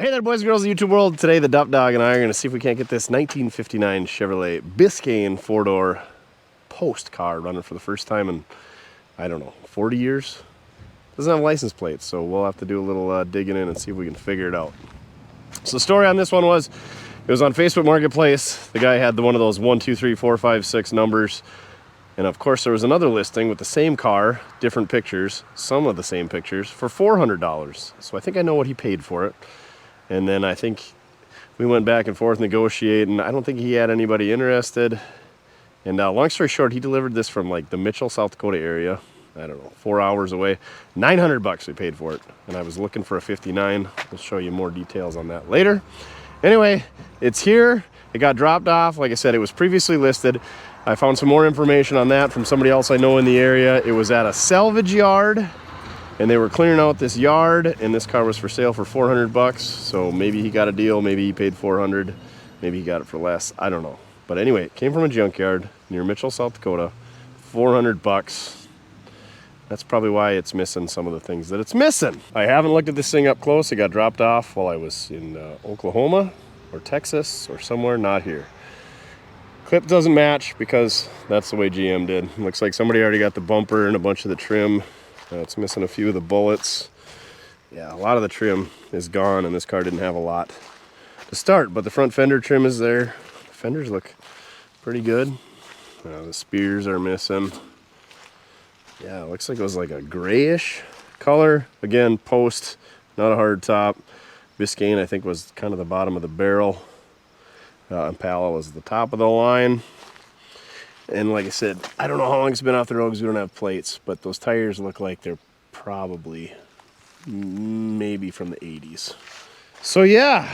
Hey there, boys and girls of the YouTube world. Today, the Duff Dog and I are going to see if we can't get this 1959 Chevrolet Biscayne four-door post car running for the first time in, I don't know, 40 years? Doesn't have license plates, so we'll have to do a little digging in and see if we can figure it out. So the story on this one was, it was on Facebook Marketplace. The guy had one of those 1, 2, 3, 4, 5, 6 numbers. And of course, there was another listing with the same car, different pictures, some of the same pictures, for $400. So I think I know what he paid for it. And then I think we went back and forth negotiating. I don't think he had anybody interested. And long story short, he delivered this from like the Mitchell, South Dakota area. I don't know, 4 hours away. $900 we paid for it. And I was looking for a 59. We'll show you more details on that later. Anyway, it's here. It got dropped off. Like I said, it was previously listed. I found some more information on that from somebody else I know in the area. It was at a salvage yard. And they were clearing out this yard, and this car was for sale for $400. So maybe he got a deal, maybe he paid $400, maybe he got it for less. I don't know. But anyway, it came from a junkyard near Mitchell, South Dakota. $400. That's probably why it's missing some of the things that it's missing. I haven't looked at this thing up close. It got dropped off while I was in Oklahoma or Texas or somewhere, not here. Clip doesn't match because that's the way GM did. It looks like somebody already got the bumper and a bunch of the trim. It's missing a few of the bullets. Yeah, a lot of the trim is gone, and this car didn't have a lot to start, but the front fender trim is there. The fenders look pretty good. The spears are missing. Yeah, it looks like it was like a grayish color. Again, post, not a hard top. Biscayne, I think, was kind of the bottom of the barrel. Impala was the top of the line. And like I said, I don't know how long it's been off the road because we don't have plates, but those tires look like they're probably maybe from the 80s. So yeah,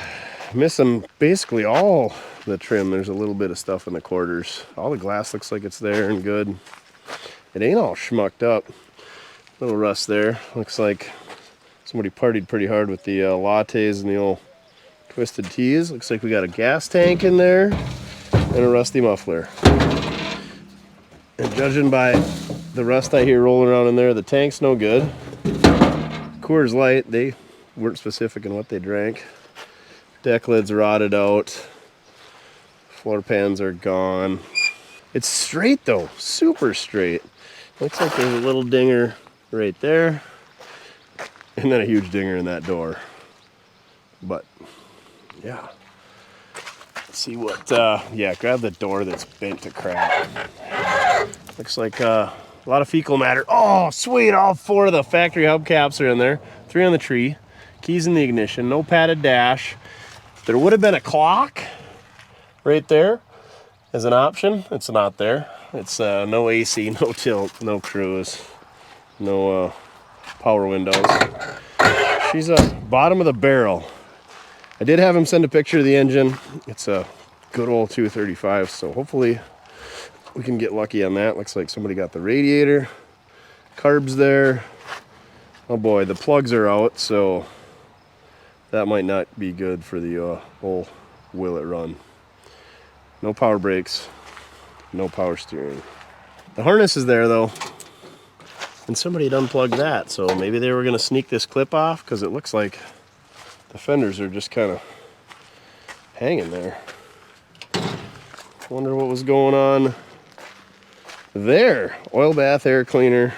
missing basically all the trim. There's a little bit of stuff in the quarters. All the glass looks like it's there and good. It ain't all schmucked up. Little rust there. Looks like somebody partied pretty hard with the lattes and the old twisted tees. Looks like we got a gas tank in there and a rusty muffler. And judging by the rust I hear rolling around in there, the tank's no good. Coors Light, they weren't specific in what they drank. Deck lids rotted out. Floor pans are gone. It's straight though, super straight. Looks like there's a little dinger right there. And then a huge dinger in that door. But, yeah. Let's see what, yeah, grab the door that's bent to crap. Looks like a lot of fecal matter. Oh, sweet, all 4 of the factory hubcaps are in there. 3 on the tree, keys in the ignition, no padded dash. There would have been a clock right there as an option. It's not there. It's no AC, no tilt, no cruise, no power windows. She's a bottom of the barrel. I did have him send a picture of the engine. It's a good old 235, so hopefully we can get lucky on that. Looks like somebody got the radiator. Carbs there. Oh boy, the plugs are out, so that might not be good for the whole will it run. No power brakes, no power steering. The harness is there though, and somebody had unplugged that, so maybe they were gonna sneak this clip off because it looks like the fenders are just kind of hanging there. Wonder what was going on there. Oil bath, air cleaner.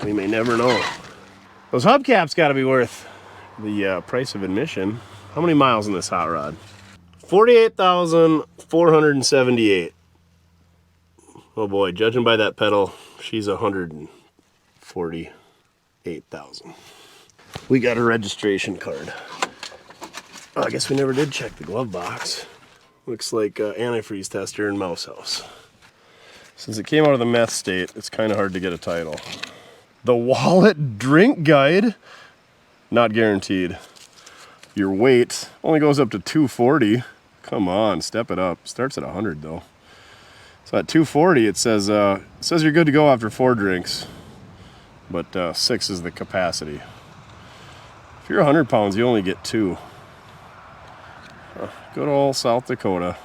We may never know. Those hubcaps got to be worth the price of admission. How many miles in this hot rod? 48,478. Oh boy, judging by that pedal, she's 148,000. We got a registration card. Oh, I guess we never did check the glove box. Looks like antifreeze tester and mouse house. Since it came out of the meth state, it's kind of hard to get a title. The wallet drink guide, not guaranteed. Your weight only goes up to 240. Come on, step it up. Starts at 100 though. So at 240, it says you're good to go after 4 drinks, but 6 is the capacity. If you're 100 pounds, you only get 2. Good old South Dakota,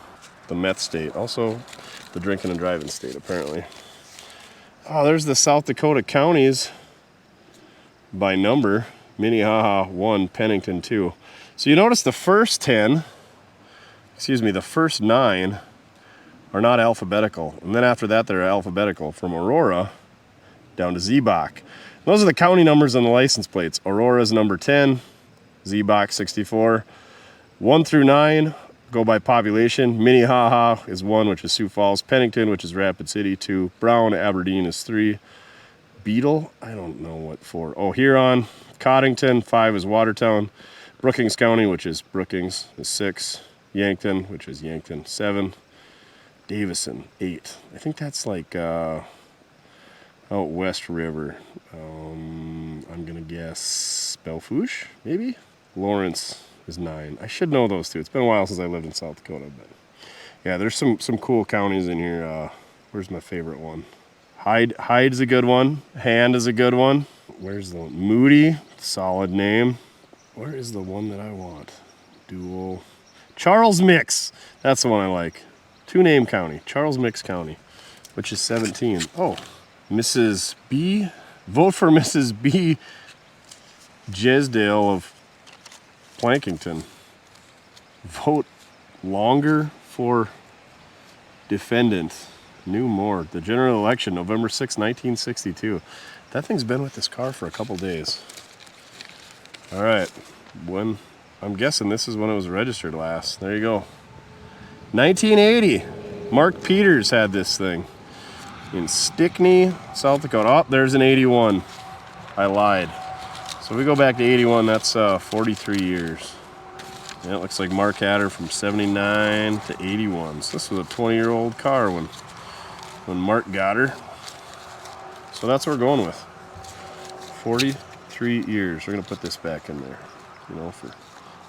the meth state. Also, the drinking and driving state, apparently. Oh, there's the South Dakota counties. by number. Minnehaha 1, Pennington 2. So you notice the first 10, the first 9 are not alphabetical. And then after that, they're alphabetical from Aurora down to Ziebach. Those are the county numbers on the license plates. Aurora is number 10, Ziebach 64. 1 through 9 go by population. Minnehaha is 1, which is Sioux Falls. Pennington, which is Rapid City, 2. Brown, Aberdeen is 3. Beetle, I don't know what 4. Oh, Huron. Coddington, 5 is Watertown. Brookings County, which is Brookings, is 6. Yankton, which is Yankton, 7. Davison, 8. I think that's like out West River. I'm gonna guess Belfouche, maybe? Lawrence is 9. I should know those two. It's been a while since I lived in South Dakota, but yeah, there's some cool counties in here. Where's my favorite one? Hyde's a good one. Hand is a good one. Where's the one? Moody, solid name. Where is the one that I want? Dual. Charles Mix. That's the one I like. 2-name county. Charles Mix County, which is 17. Oh, Mrs. B. Vote for Mrs. B. Jesdale of Plankington. Vote longer for defendant. New Moore. The general election, November 6, 1962. That thing's been with this car for a couple days. All right. I'm guessing this is when it was registered last. There you go. 1980. Mark Peters had this thing in Stickney, South Dakota. Oh, there's an 81. I lied. So we go back to 81. That's 43 years. Yeah, it looks like Mark had her from 79 to 81. So this was a 20-year-old car when Mark got her. So that's what we're going with. 43 years. We're gonna put this back in there,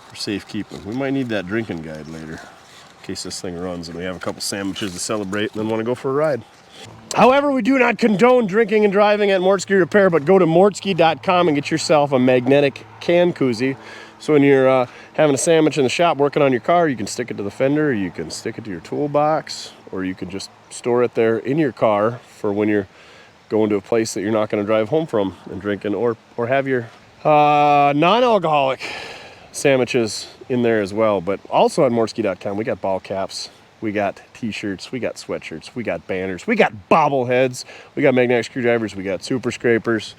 for safekeeping. We might need that drinking guide later in case this thing runs and we have a couple sandwiches to celebrate and then want to go for a ride. However, we do not condone drinking and driving at Mortske Repair, but go to mortske.com and get yourself a magnetic can koozie. So when you're having a sandwich in the shop working on your car, you can stick it to the fender, you can stick it to your toolbox, or you can just store it there in your car for when you're going to a place that you're not going to drive home from and drinking, or have your non-alcoholic sandwiches in there as well. But also on mortske.com, we got ball caps, we got t-shirts, we got sweatshirts, we got banners, we got bobbleheads, we got magnetic screwdrivers, we got super scrapers,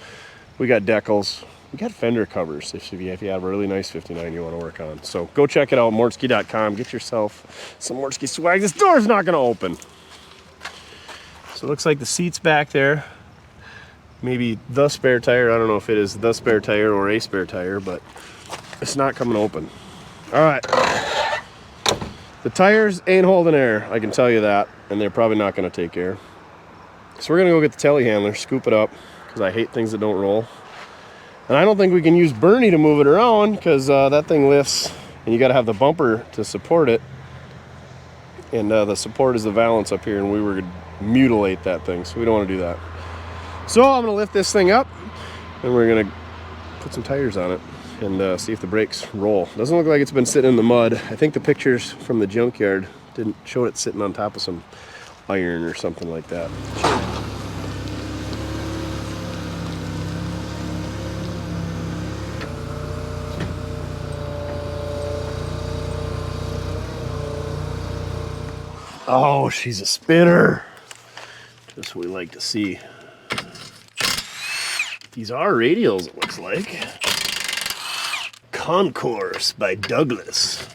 we got decals, we got fender covers if you have a really nice 59 you want to work on. So go check it out, mortske.com. Get yourself some Mortske swag. This door's not going to open. So it looks like the seat's back there. Maybe the spare tire. I don't know if it is the spare tire or a spare tire, but it's not coming open. All right. The tires ain't holding air, I can tell you that, and they're probably not going to take air. So we're going to go get the telehandler, scoop it up, because I hate things that don't roll. And I don't think we can use Bernie to move it around, because that thing lifts, and you got to have the bumper to support it. And the support is the valance up here, and we were going to mutilate that thing, so we don't want to do that. So I'm going to lift this thing up, and we're going to put some tires on it and see if the brakes roll. Doesn't look like it's been sitting in the mud. I think the pictures from the junkyard didn't show it sitting on top of some iron or something like that. Oh, she's a spinner. Just what we like to see. These are radials, it looks like. Concourse by Douglas.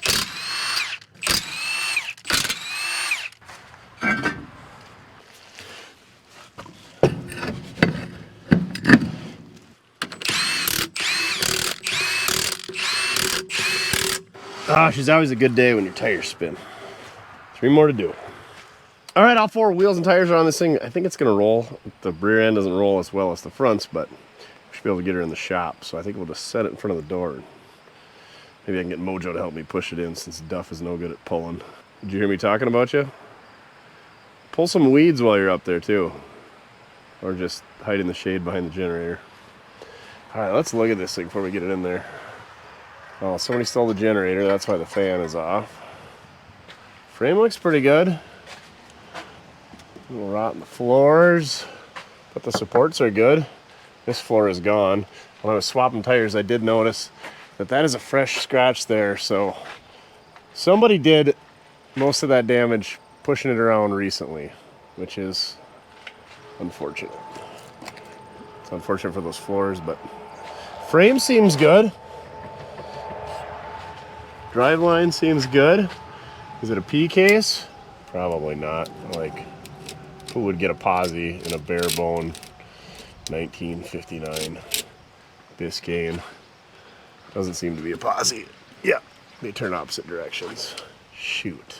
Ah, she's always a good day when your tires spin. 3 more to do. All right, all 4 wheels and tires are on this thing. I think it's gonna roll. The rear end doesn't roll as well as the fronts, but we should be able to get her in the shop. So I think we'll just set it in front of the door. Maybe I can get Mojo to help me push it in since Duff is no good at pulling. Did you hear me talking about you? Pull some weeds while you're up there too. Or just hide in the shade behind the generator. All right, let's look at this thing before we get it in there. Oh, somebody stole the generator. That's why the fan is off. Frame looks pretty good. A little rot in the floors, but the supports are good. This floor is gone. when I was swapping tires, I did notice that is a fresh scratch there. So somebody did most of that damage pushing it around recently, which is unfortunate. It's unfortunate for those floors, but frame seems good. Driveline seems good. Is it a P case? Probably not. Like, who would get a posi in a bare bone 1959 Biscayne? Doesn't seem to be a posi. Yeah, they turn opposite directions. Shoot.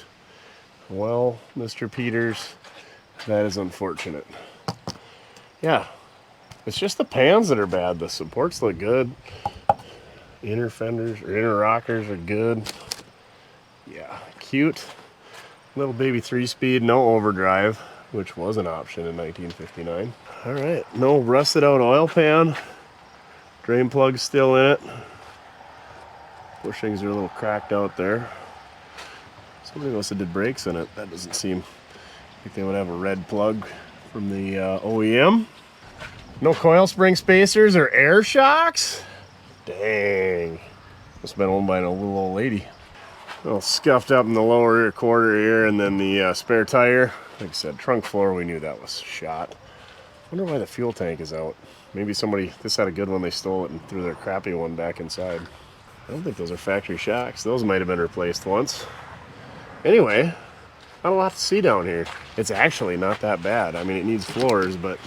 Well, Mr. Peters, that is unfortunate. Yeah, it's just the pans that are bad. The supports look good. Inner fenders or inner rockers are good. Yeah, cute. Little baby 3-speed, no overdrive, which was an option in 1959. All right, no rusted out oil pan. Drain plug's still in it. Bushings are a little cracked out there. Somebody must have did brakes in it. That doesn't seem like they would have a red plug from the OEM. No coil spring spacers or air shocks? Dang. Must have been owned by a little old lady. A little scuffed up in the lower rear quarter here, and then the spare tire. Like I said, trunk floor, we knew that was shot. Wonder why the fuel tank is out. Maybe somebody, this had a good one, they stole it and threw their crappy one back inside. I don't think those are factory shocks. Those might have been replaced once. Anyway, not a lot to see down here. It's actually not that bad. I mean, it needs floors, but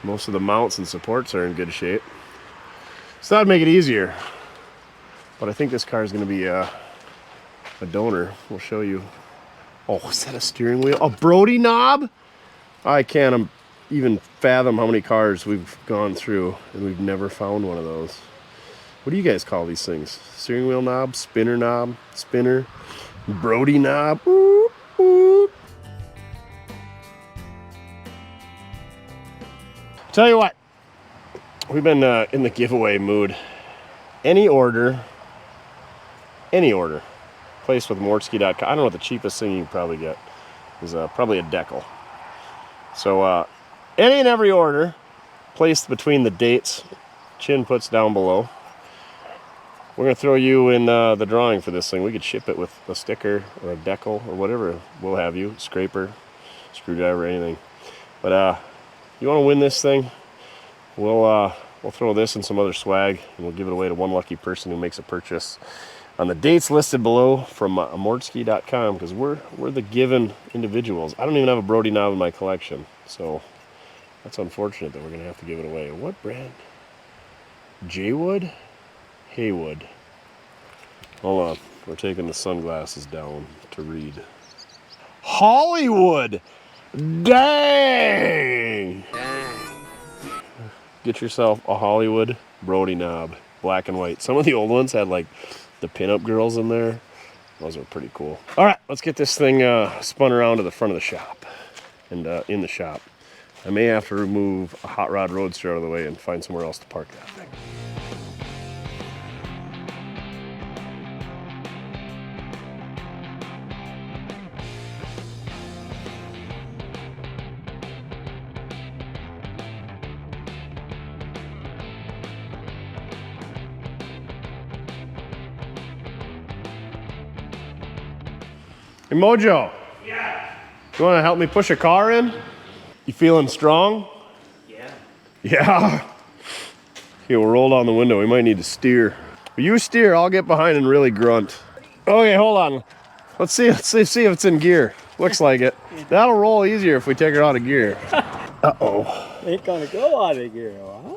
most of the mounts and supports are in good shape. So that'd make it easier. But I think this car is going to be a donor. We'll show you. Oh, is that a steering wheel? A Brody knob? I can't even fathom how many cars we've gone through and we've never found one of those. What do you guys call these things? Steering wheel knob, spinner, Brody knob. Boop, boop. Tell you what, we've been in the giveaway mood. Any order, placed with mortske.com. I don't know what the cheapest thing you can probably get is probably a decal. So any and every order placed between the dates, chin puts down below. We're going to throw you in the drawing for this thing. We could ship it with a sticker or a decal or whatever we'll have you, scraper, screwdriver, anything. But you want to win this thing, we'll throw this and some other swag, and we'll give it away to one lucky person who makes a purchase on the dates listed below from mortske.com, because we're the given individuals. I don't even have a Brody knob in my collection, so that's unfortunate that we're going to have to give it away. What brand? Jaywood? Haywood. Hold on, we're taking the sunglasses down to read. Hollywood! Dang! Get yourself a Hollywood Brody knob, black and white. Some of the old ones had like the pinup girls in there. Those are pretty cool. All right, let's get this thing spun around to the front of the shop. And in the shop, I may have to remove a hot rod roadster out of the way and find somewhere else to park that thing. Hey Mojo. Yeah. You want to help me push a car in? You feeling strong? Yeah. Yeah. Okay, we'll roll down the window. We might need to steer. You steer, I'll get behind and really grunt. Okay, hold on. Let's see if it's in gear. Looks like it. That'll roll easier if we take her out of gear. Uh-oh. Ain't gonna go out of gear, huh?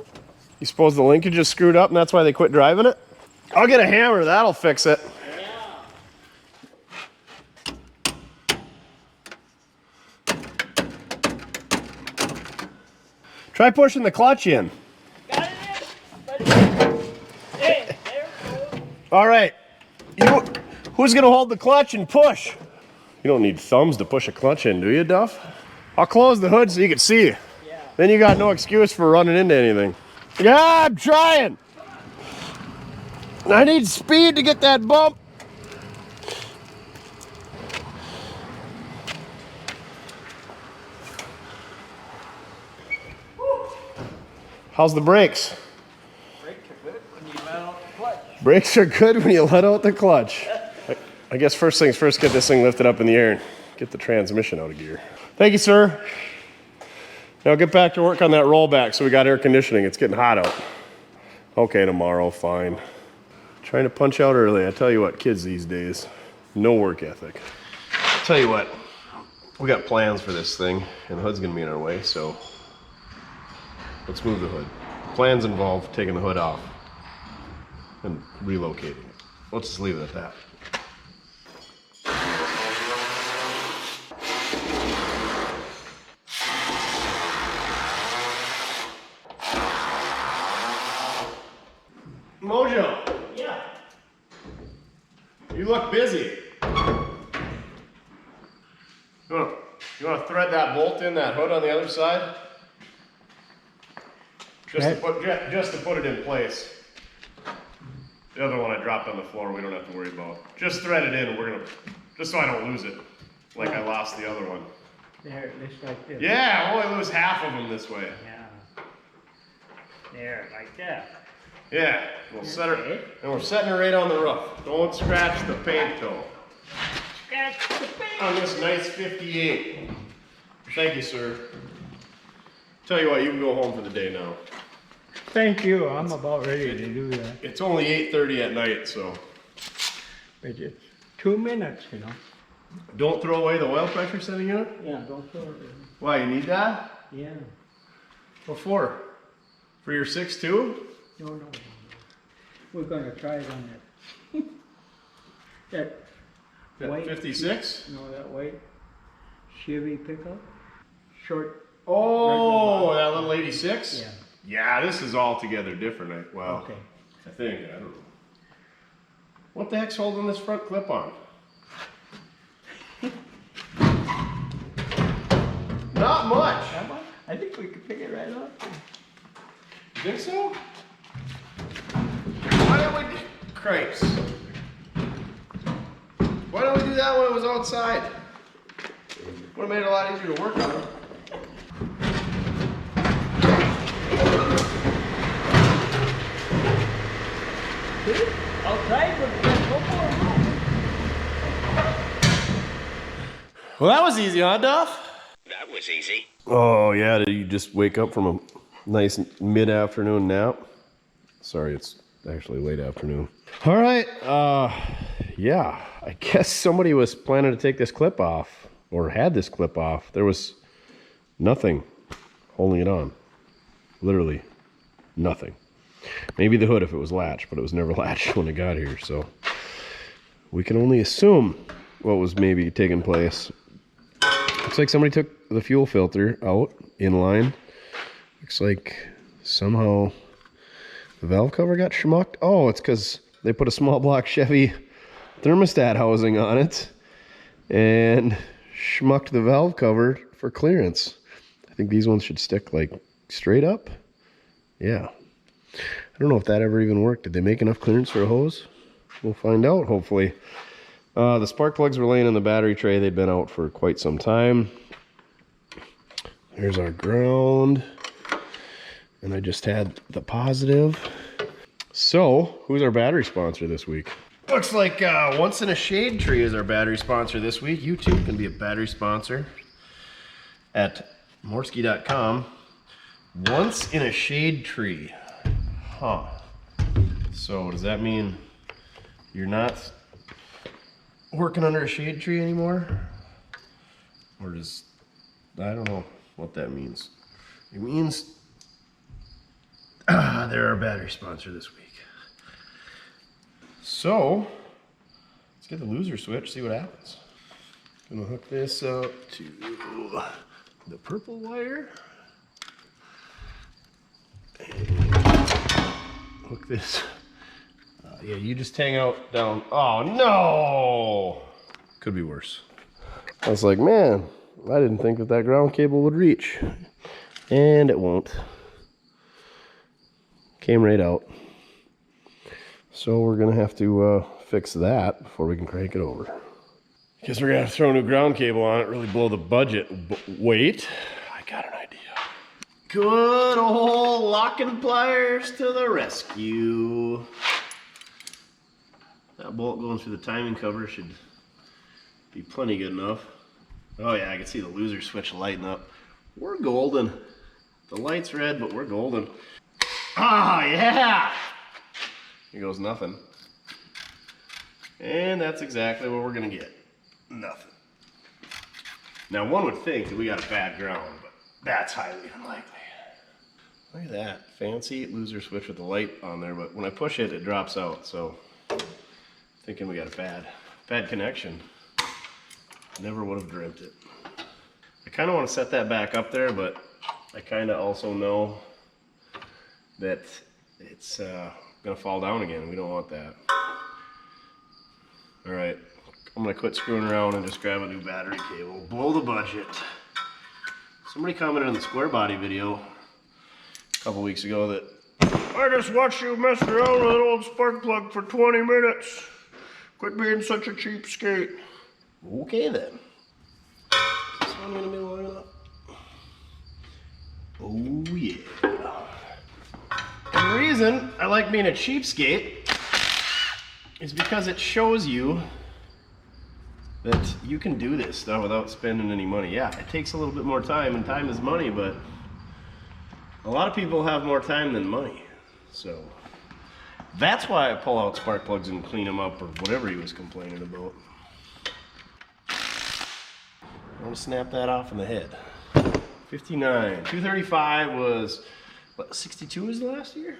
You suppose the linkage is screwed up and that's why they quit driving it? I'll get a hammer, that'll fix it. Try pushing the clutch in. Got it in. Hey, there we go. All right. Who's going to hold the clutch and push? You don't need thumbs to push a clutch in, do you, Duff? I'll close the hood so you can see. Yeah. Then you got no excuse for running into anything. Yeah, I'm trying. I need speed to get that bump. Woo. How's the brakes? Brakes You let out the clutch. Brakes are good when you let out the clutch. I guess first things first, get this thing lifted up in the air and get the transmission out of gear. Thank you, sir. Now get back to work on that rollback so we got air conditioning. It's getting hot out. Okay, tomorrow, fine. Trying to punch out early. I tell you what, kids these days, no work ethic. I'll tell you what, we got plans for this thing and the hood's gonna be in our way, so let's move the hood. Plans involve taking the hood off and relocating it. Let's just leave it at that. Mojo. Yeah. You look busy. You want to thread that bolt in that hood on the other side? Just to put it in place. The other one I dropped on the floor, we don't have to worry about. Just thread it in and we're gonna, just so I don't lose it. Like I lost the other one. There, just like this. Yeah, I only lose half of them this way. Yeah. There, like that. Yeah, we'll set her, and we're setting her right on the roof. Don't scratch the paint though. Scratch the paint. On this nice 58. Thank you, sir. Tell you what, you can go home for the day now. Thank you. I'm about ready to do that. It's only 8:30 at night, so. But it's 2 minutes, you know. Don't throw away the oil pressure setting unit? Yeah, don't throw it in. Why, you need that? Yeah. What for? For your 6.2? No. We're gonna try it on that. That white 56? No, that white Chevy pickup. Short. Oh, that little 86? Yeah. Yeah, this is altogether different. Okay. I think, I don't know. What the heck's holding this front clip on? Not much. I think we could pick it right up. You think so? Why don't we do crepes? Why don't we do that when it was outside? Would have made it a lot easier to work on. Outside with the football. Well, that was easy, huh, Duff? That was easy. Oh, yeah. Did you just wake up from a nice mid-afternoon nap? Sorry, it's actually late afternoon. All right. Yeah, I guess somebody was planning to take this clip off or had this clip off. There was nothing holding it on. Literally nothing. Maybe the hood if it was latched, but it was never latched when it got here. So we can only assume what was maybe taking place. Looks like somebody took the fuel filter out in line. Looks like somehow the valve cover got schmucked. Oh, it's because they put a small block Chevy thermostat housing on it and schmucked the valve cover for clearance. I think these ones should stick like straight up. Yeah. I don't know if that ever even worked. Did they make enough clearance for a hose? We'll find out, hopefully. The spark plugs were laying in the battery tray. They'd been out for quite some time. There's our ground. And I just had the positive. So, who's our battery sponsor this week? Looks like Once in a Shade Tree is our battery sponsor this week. You too can be a battery sponsor at mortske.com. Once in a Shade Tree. Huh. So, does that mean you're not working under a shade tree anymore? Or does, I don't know what that means. It means they're our battery sponsor this week. So, let's get the loser switch, see what happens. Gonna hook this up to the purple wire. And hook this. Yeah, you just hang out down. Oh no! Could be worse. I was like, man, I didn't think that that ground cable would reach. And it won't. Came right out. So we're gonna have to fix that before we can crank it over. Guess we're gonna have to throw a new ground cable on it, really blow the budget. But wait, I got an idea. Good old locking pliers to the rescue. That bolt going through the timing cover should be plenty good enough. Oh yeah, I can see the loser switch lighting up. We're golden. The light's red, but we're golden. Ah, yeah! Here goes nothing. And that's exactly what we're gonna get. Nothing. Now one would think that we got a bad ground, but that's highly unlikely. Look at that, fancy loser switch with the light on there, but when I push it, it drops out, so thinking we got a bad connection. Never would have dreamt it. I kind of want to set that back up there, but I kind of also know that it's gonna fall down again. We don't want that. All right, I'm gonna quit screwing around and just grab a new battery cable. Blow the budget. Somebody commented on the square body video a couple weeks ago that I just watched you mess around with an old spark plug for 20 minutes. Quit being such a cheapskate. Okay then. Is this one gonna be long enough? Oh yeah. And the reason I like being a cheapskate is because it shows you that you can do this stuff without spending any money. Yeah, it takes a little bit more time, and time is money, but a lot of people have more time than money. So that's why I pull out spark plugs and clean them up, or whatever he was complaining about. I want to snap that off in the head. 59. 235 was, what, 62 was the last year?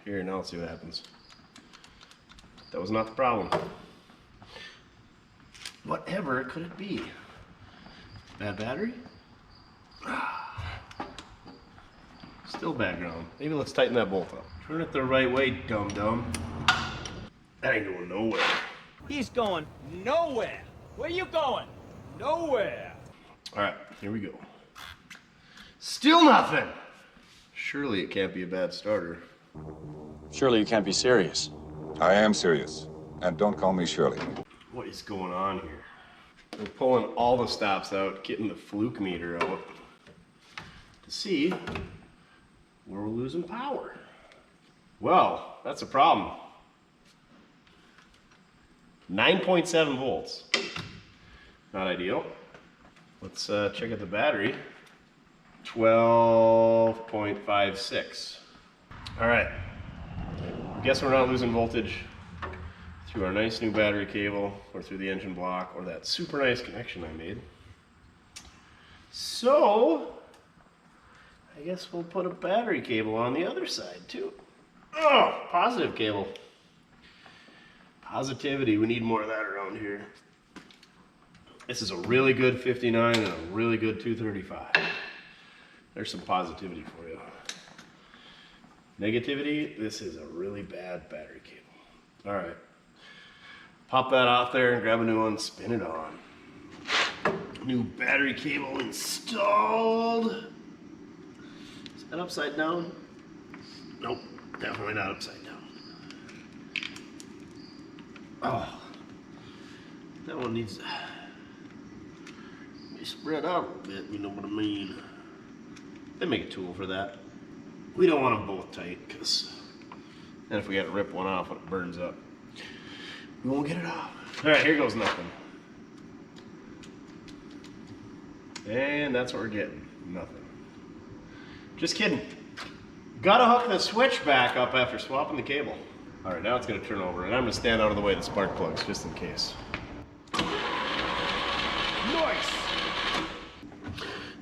Here, now let's see what happens. That was not the problem. Whatever could it be? Bad battery? Still bad ground. Maybe let's tighten that bolt up. Turn it the right way, dum-dum. That ain't going nowhere. He's going nowhere. Where you going? Nowhere. All right, here we go. Still nothing. Surely it can't be a bad starter. Surely you can't be serious. I am serious. And don't call me Shirley. What is going on here? We're pulling all the stops out, getting the fluke meter out to see where we're losing power. Well, that's a problem. 9.7 volts. Not ideal. Let's check out the battery. 12.56. All right. I guess we're not losing voltage through our nice new battery cable, or through the engine block, or that super nice connection I made. So, I guess we'll put a battery cable on the other side too. Oh, positive cable. Positivity, we need more of that around here. This is a really good 59 and a really good 235. There's some positivity for you. Negativity, this is a really bad battery cable. All right. Pop that off there and grab a new one, spin it on. New battery cable installed. Is that upside down? Nope, definitely not upside down. Oh, that one needs to be spread out a little bit, you know what I mean. They make a tool for that. We don't want them both tight, because then if we got to rip one off when it burns up, we won't get it off. All right, here goes nothing. And that's what we're getting, nothing. Just kidding. Gotta hook the switch back up after swapping the cable. All right, now it's gonna turn over, and I'm gonna stand out of the way of the spark plugs, just in case. Nice!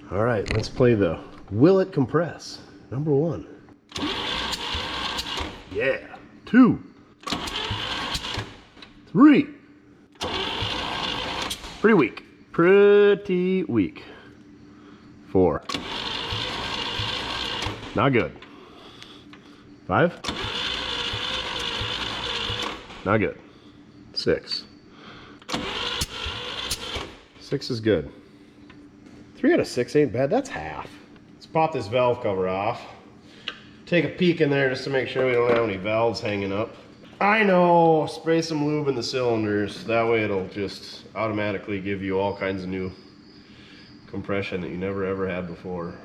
All right, let's play the Will It Compress, number 1. Yeah, 2. 3. Pretty weak. Pretty weak. 4. Not good. 5. Not good. 6. 6 is good. 3 out of 6 ain't bad. That's half. Let's pop this valve cover off. Take a peek in there just to make sure we don't have any valves hanging up. I know, spray some lube in the cylinders. That way it'll just automatically give you all kinds of new compression that you never ever had before.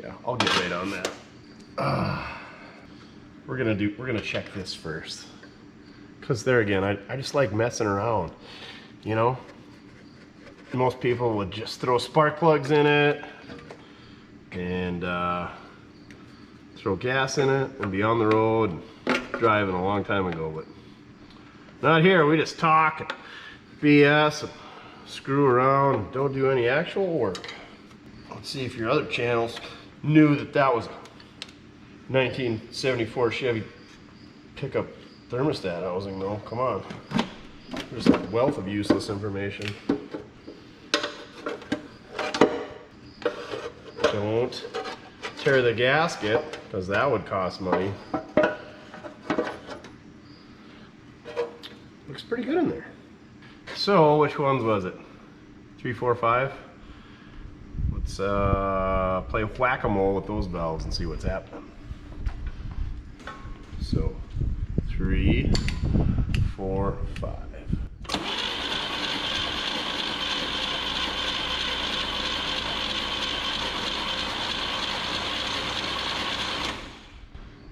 Yeah, I'll get right on that. We're gonna check this first. Cause there again, I just like messing around, you know? Most people would just throw spark plugs in it and throw gas in it and be on the road driving a long time ago, but not here. We just talk and BS and screw around and don't do any actual work. Let's see if your other channels knew that that was a 1974 Chevy pickup thermostat housing though. Come on. There's a wealth of useless information. Don't tear the gasket, because that would cost money. Looks pretty good in there. So, which ones was it? 3, 4, 5? Let's play whack-a-mole with those valves and see what's happening. So, 3, 4, 5.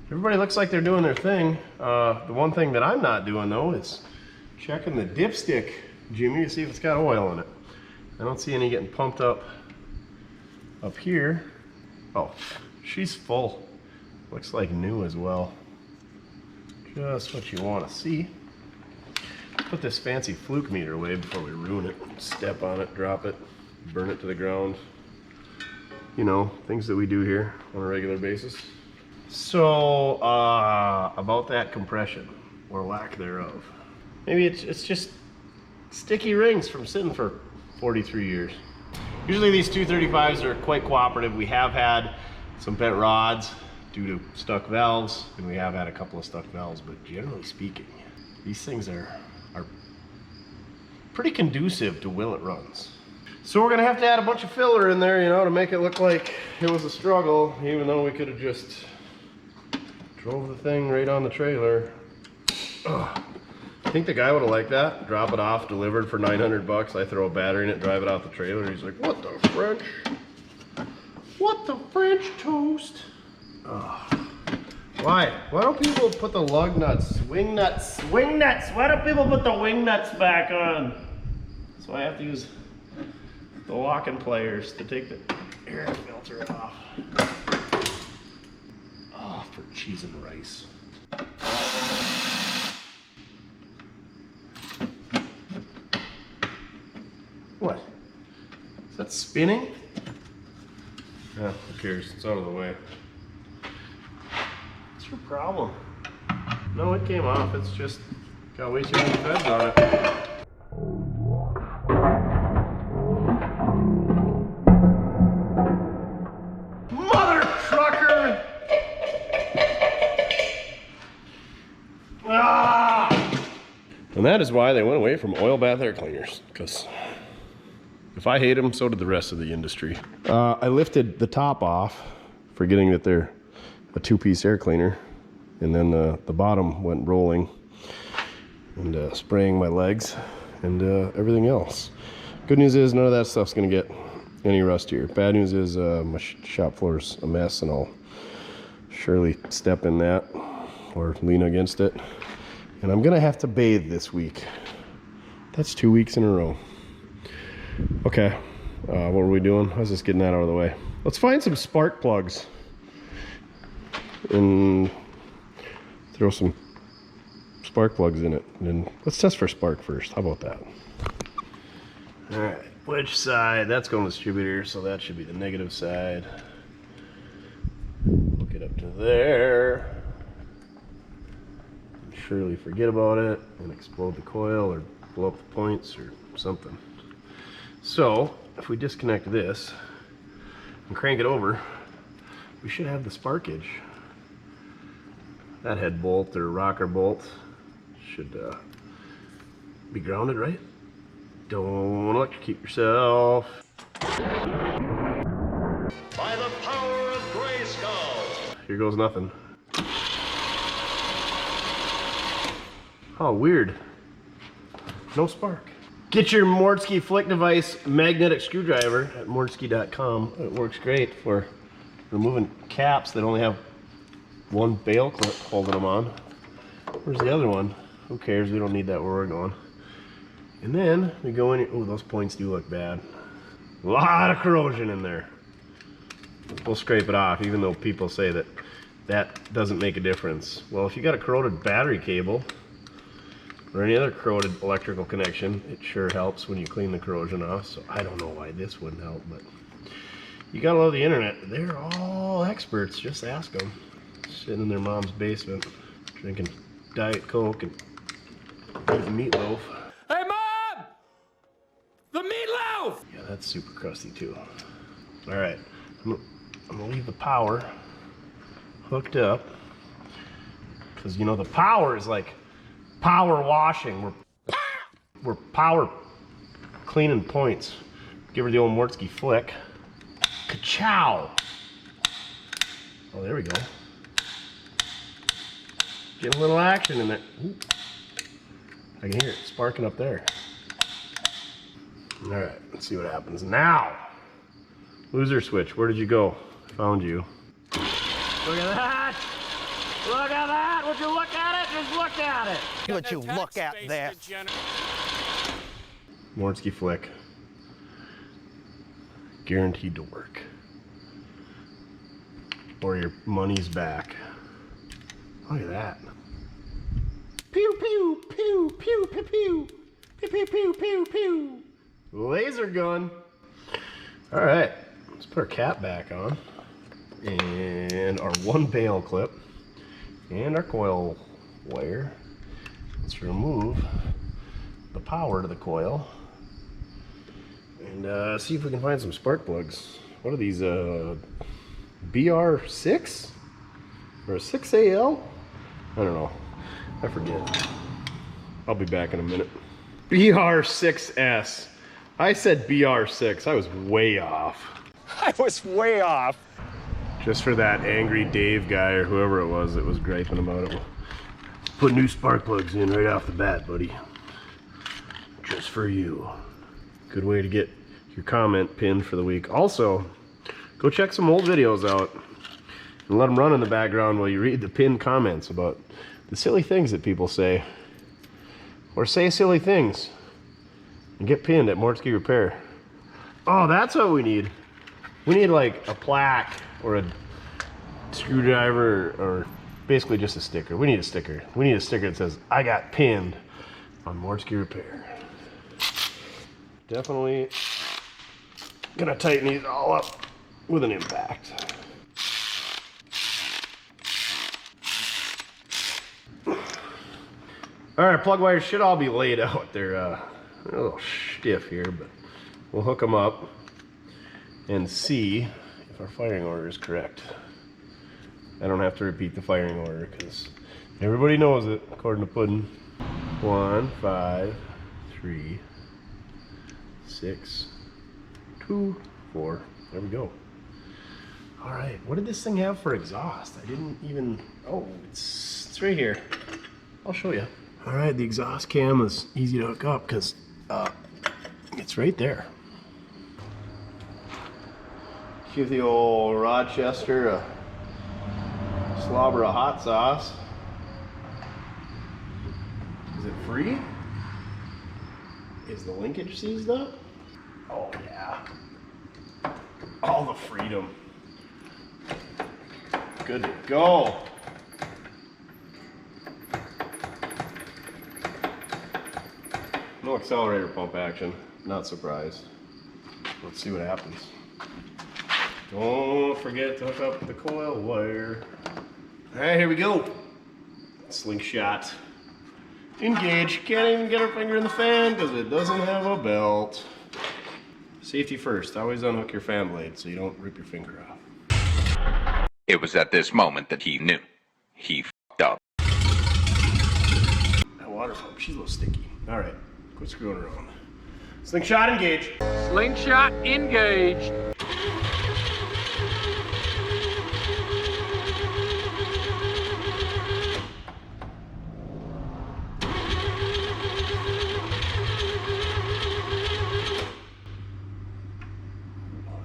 Everybody looks like they're doing their thing. The one thing that I'm not doing though is checking the dipstick, Jimmy, to see if it's got oil in it. I don't see any getting pumped up here. Oh, she's full. Looks like new as well. Just what you want to see. Put this fancy fluke meter away before we ruin it. Step on it, drop it, burn it to the ground. You know, things that we do here on a regular basis. So, about that compression, or lack thereof. Maybe it's just sticky rings from sitting for 43 years. Usually these 235s are quite cooperative. We have had some bent rods due to stuck valves, and we have had a couple of stuck valves, but generally speaking, these things are pretty conducive to will it runs. So we're gonna have to add a bunch of filler in there, you know, to make it look like it was a struggle, even though we could have just drove the thing right on the trailer. Ugh. I think the guy would have liked that. Drop it off, delivered for 900 bucks. I throw a battery in it, drive it out the trailer. He's like, what the French? What the French toast? Ugh. Why? Why don't people put the lug nuts, wing nuts? Why don't people put the wing nuts back on? So I have to use the locking pliers to take the air filter off. Oh, for cheese and rice. What? Is that spinning? Yeah, who cares? It's out of the way. What's your problem? No, it came off. It's just got way too many feds on it. Mother trucker! Ah! And that is why they went away from oil bath air cleaners, because if I hate them, so did the rest of the industry. I lifted the top off, forgetting that they're a two-piece air cleaner, and then the bottom went rolling and spraying my legs and everything else. Good news is none of that stuff's gonna get any rustier. Bad news is my shop floor's a mess, and I'll surely step in that or lean against it. And I'm gonna have to bathe this week. That's 2 weeks in a row. Okay, what were we doing? I was just getting that out of the way. Let's find some spark plugs and throw some spark plugs in it. And let's test for spark first. How about that? All right, which side? That's going to the distributor, so that should be the negative side. Hook it up to there. Surely forget about it and explode the coil or blow up the points or something. So if we disconnect this and crank it over, we should have the sparkage. That head bolt or rocker bolt should be grounded, right? Don't electrocute yourself. By the power of Grayskull. Here goes nothing. Oh, weird. No spark. Get your Mortske flick device magnetic screwdriver at mortske.com. It works great for removing caps that only have one bail clip holding them on. Where's the other one? Who cares? We don't need that where we're going. And then we go in. Oh, those points do look bad. A lot of corrosion in there. We'll scrape it off, even though people say that that doesn't make a difference. Well, if you got a corroded battery cable or any other corroded electrical connection, it sure helps when you clean the corrosion off. So I don't know why this wouldn't help, but you gotta love the internet. They're all experts. Just ask them. Sitting in their mom's basement, drinking Diet Coke and eating meatloaf. Hey, Mom! The meatloaf! Yeah, that's super crusty too. All right, I'm gonna leave the power hooked up, because you know the power is like power washing. We're power cleaning points. Give her the old Mortske flick. Ka-chow! Oh, there we go. Getting a little action in there. Ooh. I can hear it sparking up there. All right, let's see what happens now. Loser switch, where did you go? Found you. Look at that! Look at that! Would you look at it? Just look at it! Would you look at that? Mortske flick. Guaranteed to work. Or your money's back. Look at that. Pew pew pew pew pew pew pew pew pew pew pew. Laser gun. All right, let's put our cap back on, and our one bail clip, and our coil wire. Let's remove the power to the coil, and see if we can find some spark plugs. What are these? BR6 or a 6AL? I don't know. I forget. I'll be back in a minute. BR6S. I said BR6. I was way off. I was way off. Just for that angry Dave guy or whoever it was that was griping about it. Put new spark plugs in right off the bat, buddy. Just for you. Good way to get your comment pinned for the week. Also, go check some old videos out and let them run in the background while you read the pinned comments about the silly things that people say, or say silly things and get pinned at Mortske Repair. Oh, that's what we need. We need like a plaque or a screwdriver, or basically just a sticker. We need a sticker. We need a sticker that says, I got pinned on Mortske Repair. Definitely gonna tighten these all up with an impact. All right, plug wires should all be laid out. They're a little stiff here, but we'll hook them up and see if our firing order is correct. I don't have to repeat the firing order because everybody knows it, according to Puddin'. 1, 5, 3, 6, 2, 4. There we go. All right, what did this thing have for exhaust? I didn't even, oh, it's right here. I'll show you. All right, the exhaust cam is easy to hook up because it's right there. Give the old Rochester a slobber of hot sauce. Is it free? Is the linkage seized up? Oh yeah. All the freedom. Good to go. No accelerator pump action. Not surprised. Let's see what happens. Don't forget to hook up the coil wire. All right, here we go. Slingshot. Engage. Can't even get our finger in the fan because it doesn't have a belt. Safety first. Always unhook your fan blade so you don't rip your finger off. It was at this moment that he knew. He f***ed up. That water pump, she's a little sticky. All right, quit screwing around. Slingshot engage. Slingshot engaged.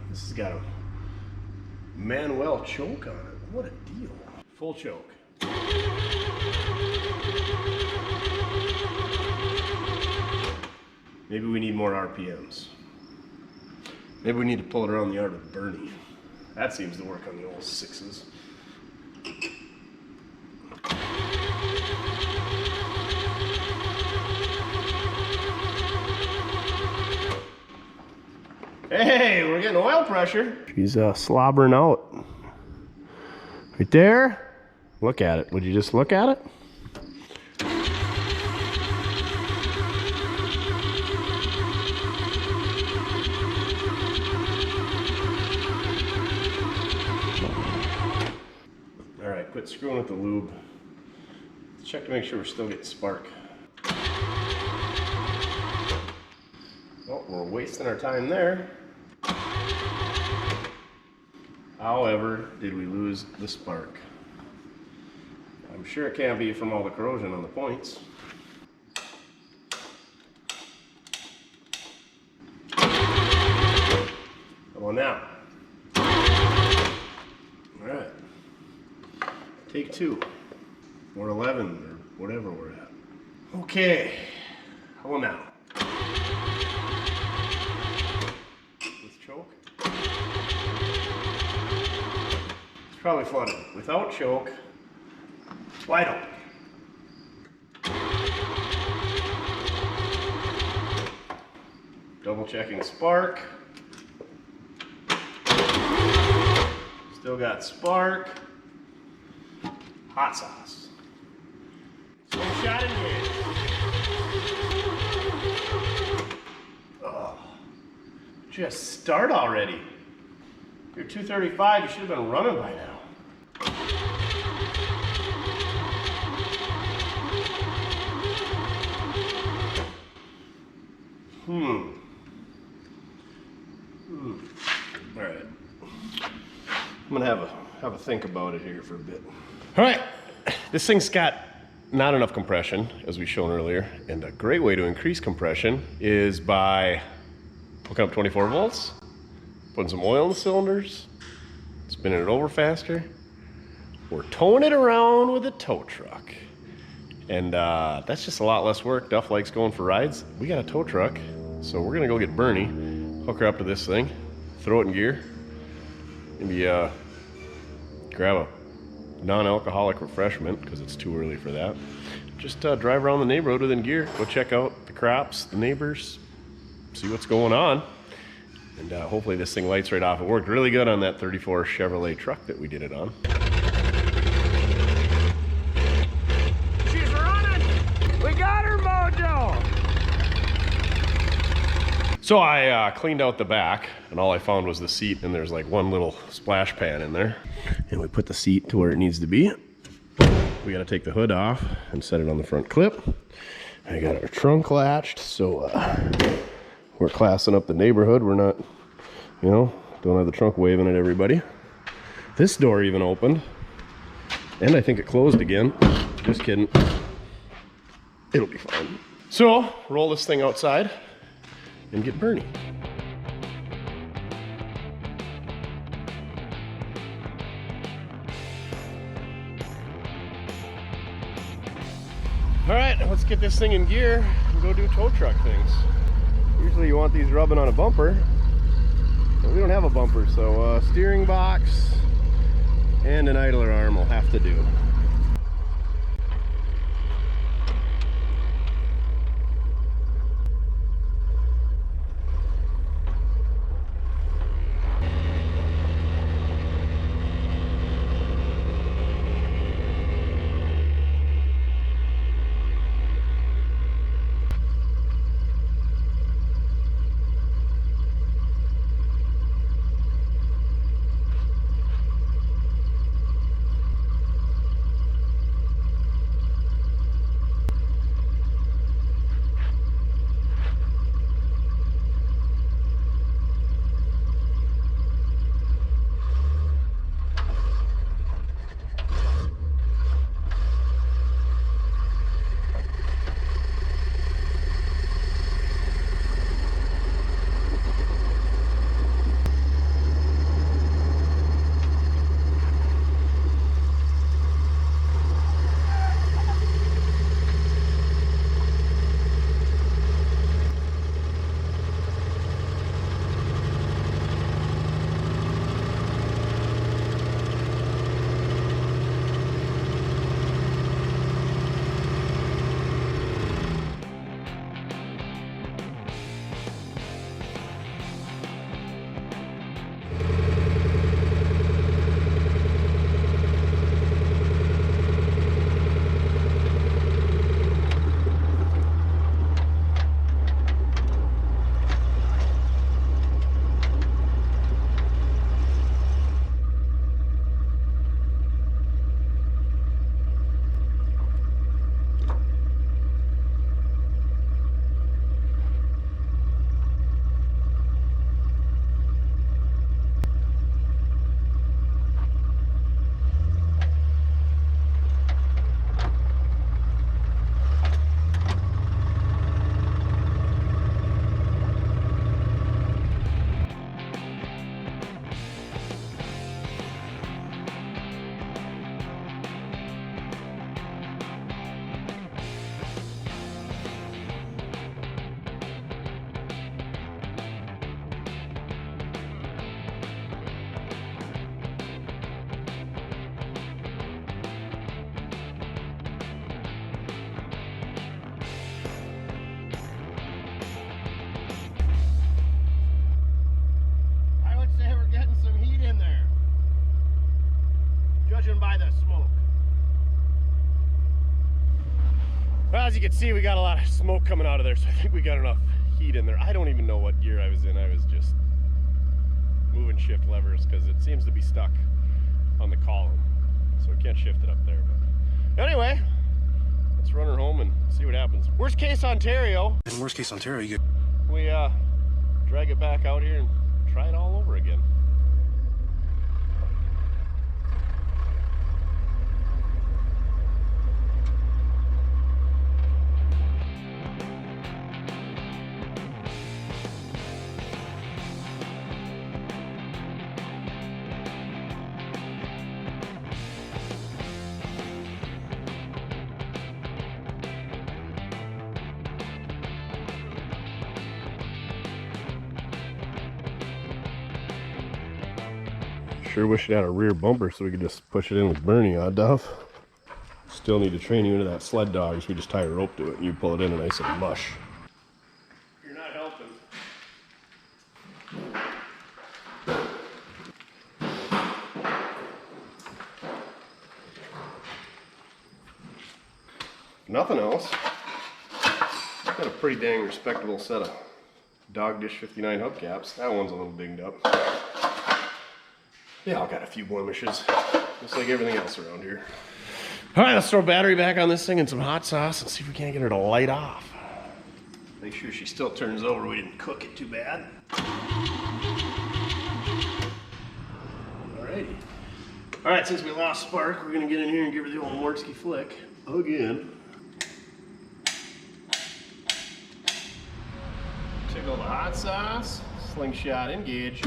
This has got a Manuel without choke on it. What a deal. Full choke. Maybe we need more RPMs. Maybe we need to pull it around the yard with Bernie. That seems to work on the old 6s. Hey, we're getting oil pressure. She's slobbering out. Right there. Look at it. Would you just look at it? All right, quit screwing with the lube. Let's check to make sure we're still getting spark. Oh, we're wasting our time there. However, did we lose the spark? I'm sure it can't be from all the corrosion on the points. Come on now. All right. Take 2. Or 11, or whatever we're at. Okay. How now? With choke? Probably flooded. Without choke, wide open. Double checking spark. Still got spark. Hot sauce. Full shot engaged. Oh, just start already. If you're 235, you should have been running by now. All right. I'm gonna have a think about it here for a bit. All right. This thing's got not enough compression, as we've shown earlier, and a great way to increase compression is by hooking up 24 volts, putting some oil in the cylinders, spinning it over faster, or towing it around with a tow truck. And that's just a lot less work. Duff likes going for rides. We got a tow truck, so we're gonna go get Bernie, hook her up to this thing, throw it in gear, maybe grab a non-alcoholic refreshment, because it's too early for that. Just drive around the neighborhood with in gear, go check out the crops, the neighbors, see what's going on. And hopefully this thing lights right off. It worked really good on that 34 Chevrolet truck that we did it on. She's running! We got her, Mojo! So I cleaned out the back, and all I found was the seat, and there's like one little splash pan in there. And we put the seat to where it needs to be. We gotta take the hood off and set it on the front clip. I got our trunk latched, so we're classing up the neighborhood. We're not, don't have the trunk waving at everybody. This door even opened, and I think it closed again. Just kidding. It'll be fine. So, roll this thing outside and get Bernie. All right, let's get this thing in gear and go do tow truck things. Usually you want these rubbing on a bumper, but we don't have a bumper, so steering box and an idler arm will have to do. Well, as you can see, we got a lot of smoke coming out of there, so I think we got enough heat in there. I don't even know what gear I was in. I was just moving shift levers because it seems to be stuck on the column, so we can't shift it up there. But anyway, let's run her home and see what happens. Worst case Ontario. In worst case Ontario, you We drag it back out here and try it all over again. Sure wish it had a rear bumper so we could just push it in with Bernie, Duff? Still need to train you into that sled dog, so we just tie a rope to it and you pull it in and nice and mush. You're not helping. If nothing else, got a pretty dang respectable set of Dog Dish 59 hubcaps. That one's a little dinged up. They all got a few blemishes, just like everything else around here. All right, let's throw battery back on this thing and some hot sauce and see if we can't get her to light off. Make sure she still turns over. We didn't cook it too bad. Alrighty. All right, since we lost spark, we're gonna get in here and give her the old Mortske flick again. Tickle the hot sauce, slingshot engage.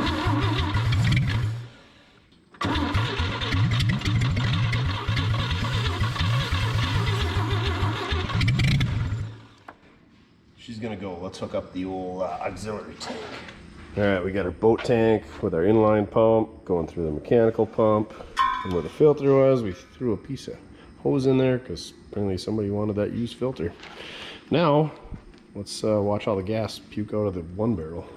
She's gonna go. Let's hook up the old auxiliary tank. All right, we got our boat tank with our inline pump going through the mechanical pump. And where the filter was, we threw a piece of hose in there because apparently somebody wanted that used filter. Now, let's watch all the gas puke out of the one barrel.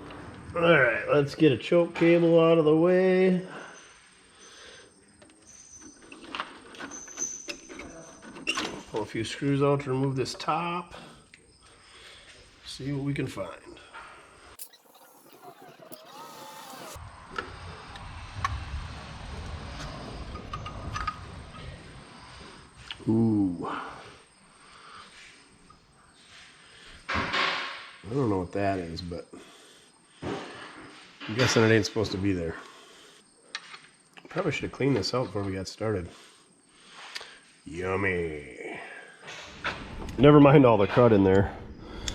All right, let's get a choke cable out of the way. Pull a few screws out to remove this top. See what we can find. Ooh. I don't know what that is, but I'm guessing it ain't supposed to be there. Probably should have cleaned this out before we got started. Yummy. Never mind all the crud in there.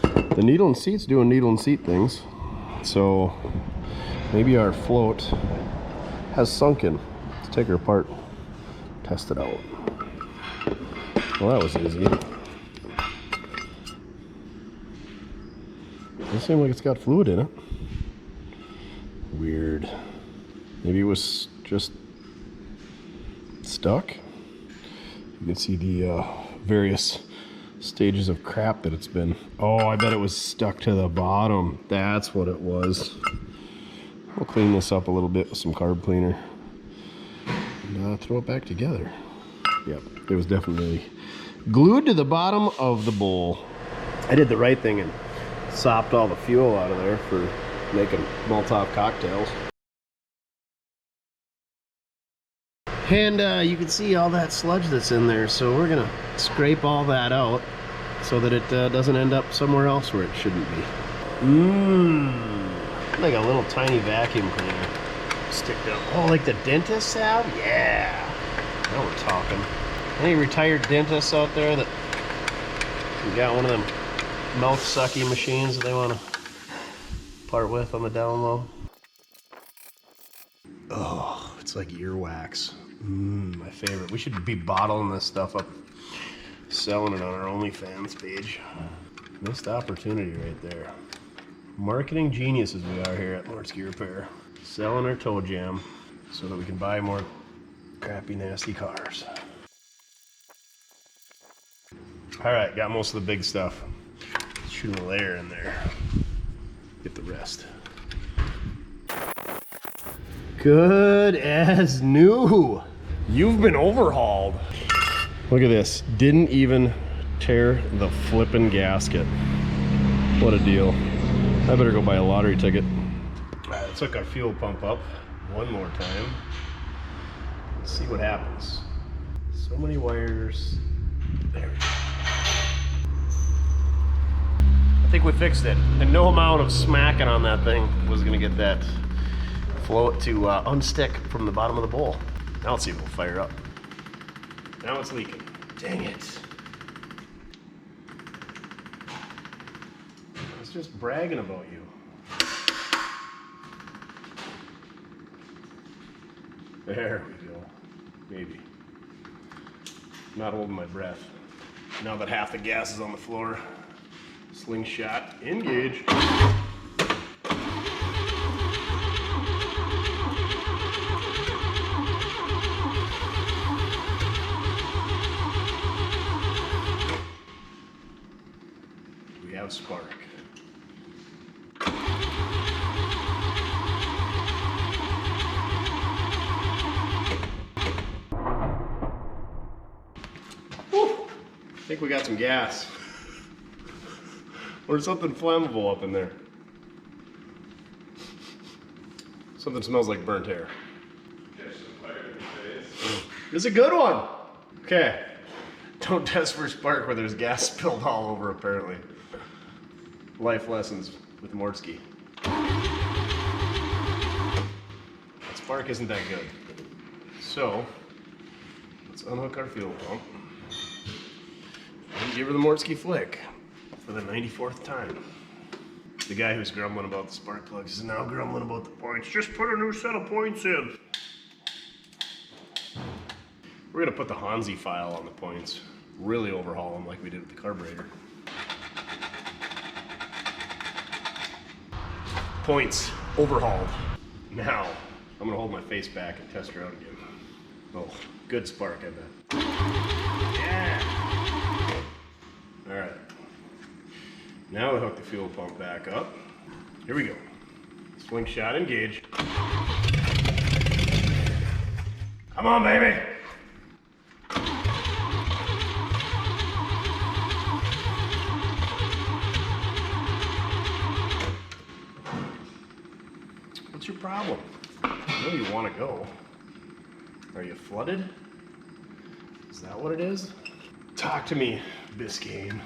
The needle and seat's doing needle and seat things. So maybe our float has sunken. Let's take her apart, test it out. Well, that was easy. Doesn't seem like it's got fluid in it. Weird. Maybe it was just stuck. You can see the various stages of crap that it's been. Oh, I bet it was stuck to the bottom. That's what it was. We'll clean this up a little bit with some carb cleaner and throw it back together. Yep, it was definitely glued to the bottom of the bowl. I did the right thing and sopped all the fuel out of there for making Molotov cocktails. And you can see all that sludge that's in there, so we're gonna scrape all that out so that it doesn't end up somewhere else where it shouldn't be. Like a little tiny vacuum cleaner. Stick down. Oh, like the dentists have? Yeah. Now we're talking. Any retired dentists out there that got one of them mouth sucky machines that they want to part with on the down low? Oh, it's like earwax. My favorite. We should be bottling this stuff up, selling it on our OnlyFans page. Missed opportunity right there. Marketing geniuses we are here at Mortske Repair. Selling our toe jam so that we can buy more crappy, nasty cars. All right, got most of the big stuff. Let's shoot a layer in there. Get the rest. Good as new. You've been overhauled. Look at this. Didn't even tear the flippin' gasket. What a deal. I better go buy a lottery ticket. Alright, let's hook our fuel pump up one more time. Let's see what happens. So many wires. There we go. I think we fixed it. And no amount of smacking on that thing was gonna get that float to unstick from the bottom of the bowl. Now let's see if it'll fire up. Now it's leaking. Dang it. I was just bragging about you. There we go. Maybe. Not holding my breath. Now that half the gas is on the floor, slingshot, engage. We have spark. I think we got some gas. Or something flammable up in there. Something smells like burnt hair. It's a good one. Okay. Don't test for spark where there's gas spilled all over, apparently. Life lessons with Mortske. That spark isn't that good. So, let's unhook our fuel pump. And give her the Mortske flick for the 94th time. The guy who's grumbling about the spark plugs is now grumbling about the points. Just put a new set of points in. We're gonna put the Hansi file on the points. Really overhaul them like we did with the carburetor. Points overhauled. Now, I'm gonna hold my face back and test her out again. Oh, good spark, I bet. Yeah! Alright. Now we hook the fuel pump back up. Here we go. Slingshot engage. Come on, baby! What's your problem? I know you want to go. Are you flooded? Is that what it is? Talk to me, biscayne.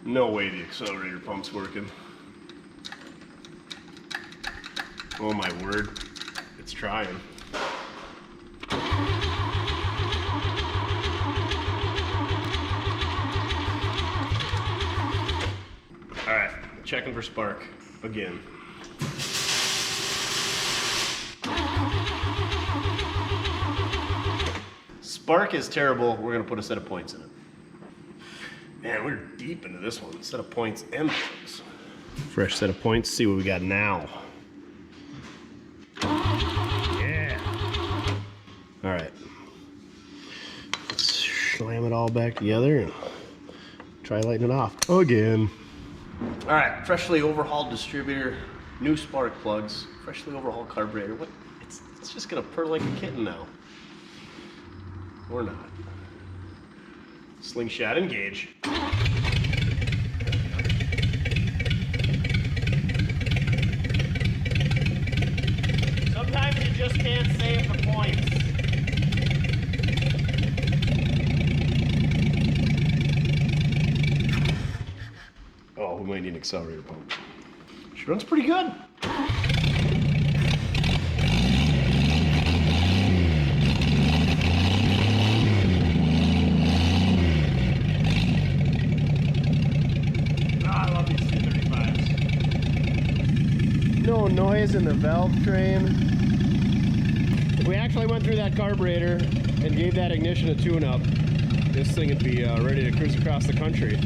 No way the accelerator pump's working. Oh my word, it's trying. Alright, checking for spark again. Spark is terrible. We're gonna put a set of points in it. Man, we're deep into this one. Set of points and plugs. Fresh set of points. See what we got now. Yeah. All right. Let's slam it all back together and try lighting it off again. All right, freshly overhauled distributor, new spark plugs, freshly overhauled carburetor. What? It's just gonna purr like a kitten now. Or not. Slingshot engage. Sometimes you just can't save the points. Oh, we might need an accelerator pump. She runs pretty good. No noise in the valve train. If we actually went through that carburetor and gave that ignition a tune-up, this thing would be ready to cruise across the country.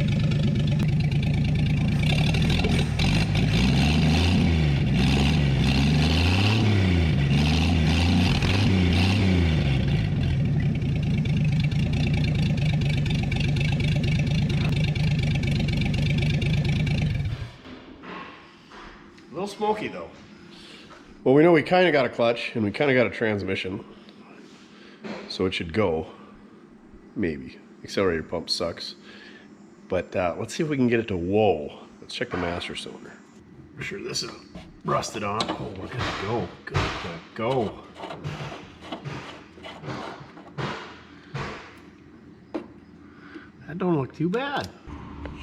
A little smoky though. Well, we know we kind of got a clutch and we kind of got a transmission. So it should go. Maybe. Accelerator pump sucks. But let's see if we can get it to whoa. Let's check the master cylinder. I'm sure this is rusted on. Oh, look at it go. Good to go. That don't look too bad.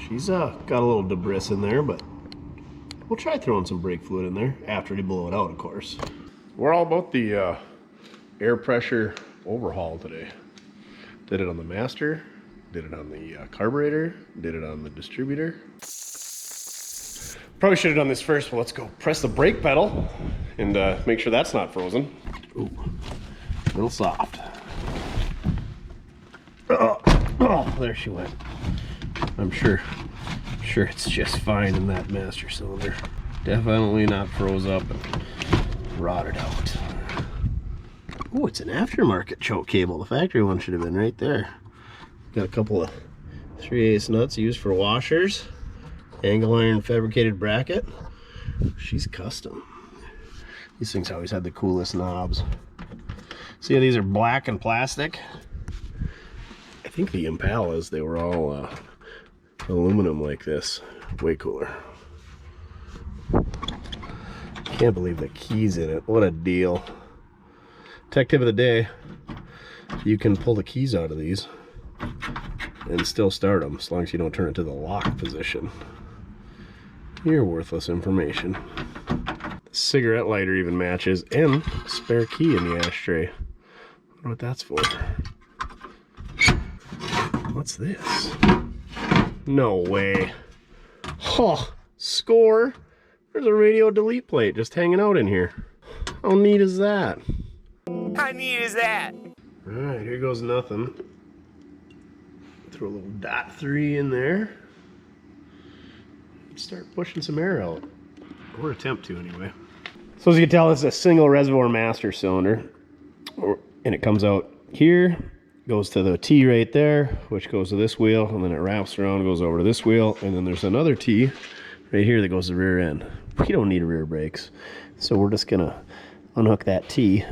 She's got a little debris in there, but we'll try throwing some brake fluid in there after they blow it out, of course. We're all about the air pressure overhaul today. Did it on the master, did it on the carburetor, did it on the distributor. Probably should have done this first, but let's go press the brake pedal and make sure that's not frozen. Ooh, a little soft. Oh, there she went. I'm sure it's just fine in that master cylinder. Definitely not froze up and rotted out. Oh, it's an aftermarket choke cable. The factory one should have been right there. Got a couple of 3/8 nuts used for washers. Angle iron fabricated bracket. She's custom. These things always had the coolest knobs. See how these are black and plastic? I think the Impalas, they were all aluminum like this. Way cooler. Can't believe the keys in it. What a deal. Tech tip of the day, you can pull the keys out of these and still start them as long as you don't turn it to the lock position. You're worthless information. The cigarette lighter even matches, and a spare key in the ashtray. I wonder what that's for. What's this? No way. Oh, score. There's a radio delete plate just hanging out in here. How neat is that? How neat is that? Alright, here goes nothing. Throw a little .3 in there. Start pushing some air out. Or attempt to anyway. So as you can tell, this is a single reservoir master cylinder. And it comes out here, goes to the T right there, which goes to this wheel, and then it wraps around, goes over to this wheel, and then there's another T right here that goes to the rear end. We don't need rear brakes. So we're just gonna unhook that T,